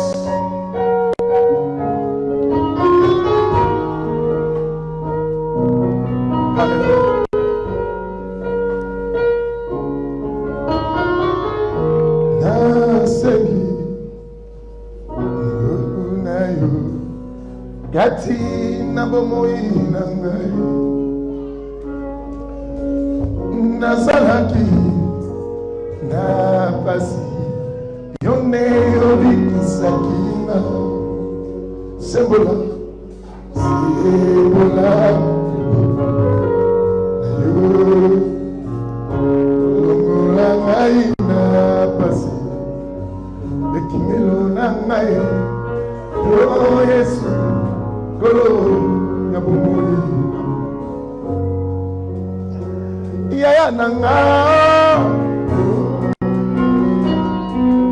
S3: Gati na bomoi na ngai nazalaki na pasi yone obikisaki nga sembola longola ngai na pasi ekimelo na ngai o Yesu Golo Yabumuli Yaya Nanga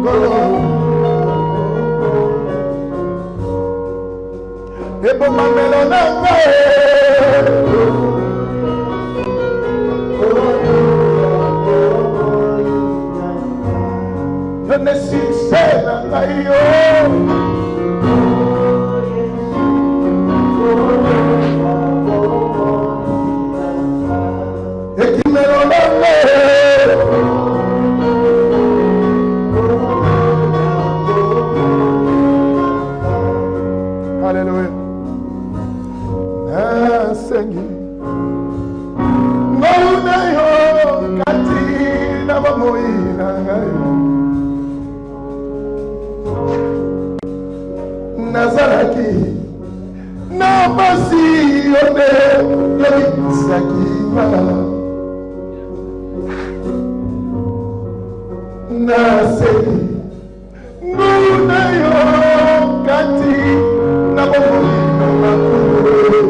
S3: Golo Ebo Mamelo Nanga Je ne suis seul Nanga yo Nabasione Sakima Nasei Nunayo Kati Nabomolino Makure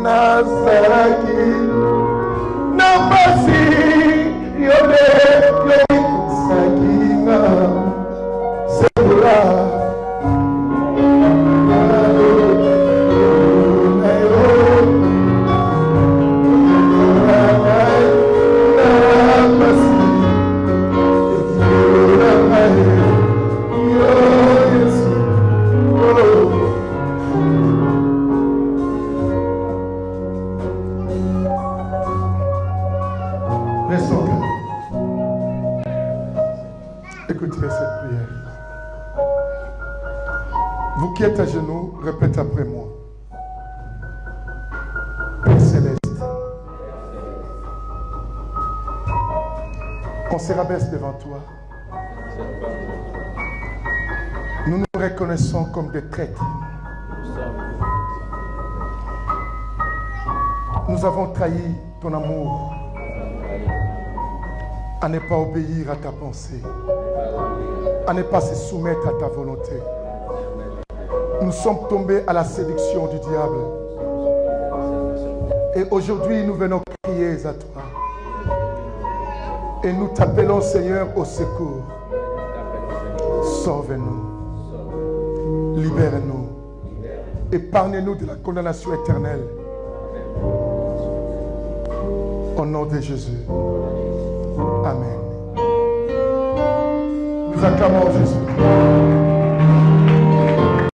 S3: Nasaki Nabasione Sakima Segura qui êtes à genoux, répète après moi. Père céleste, on se rabaisse devant toi. Nous nous reconnaissons comme des traîtres. Nous avons trahi ton amour à ne pas obéir à ta pensée, à ne pas se soumettre à ta volonté. Nous sommes tombés à la séduction du diable. Et aujourd'hui, nous venons crier à toi. Et nous t'appelons, Seigneur, au secours. Sauve-nous. Libère-nous. Épargne-nous de la condamnation éternelle. Au nom de Jésus. Amen. Nous acclamons Jésus.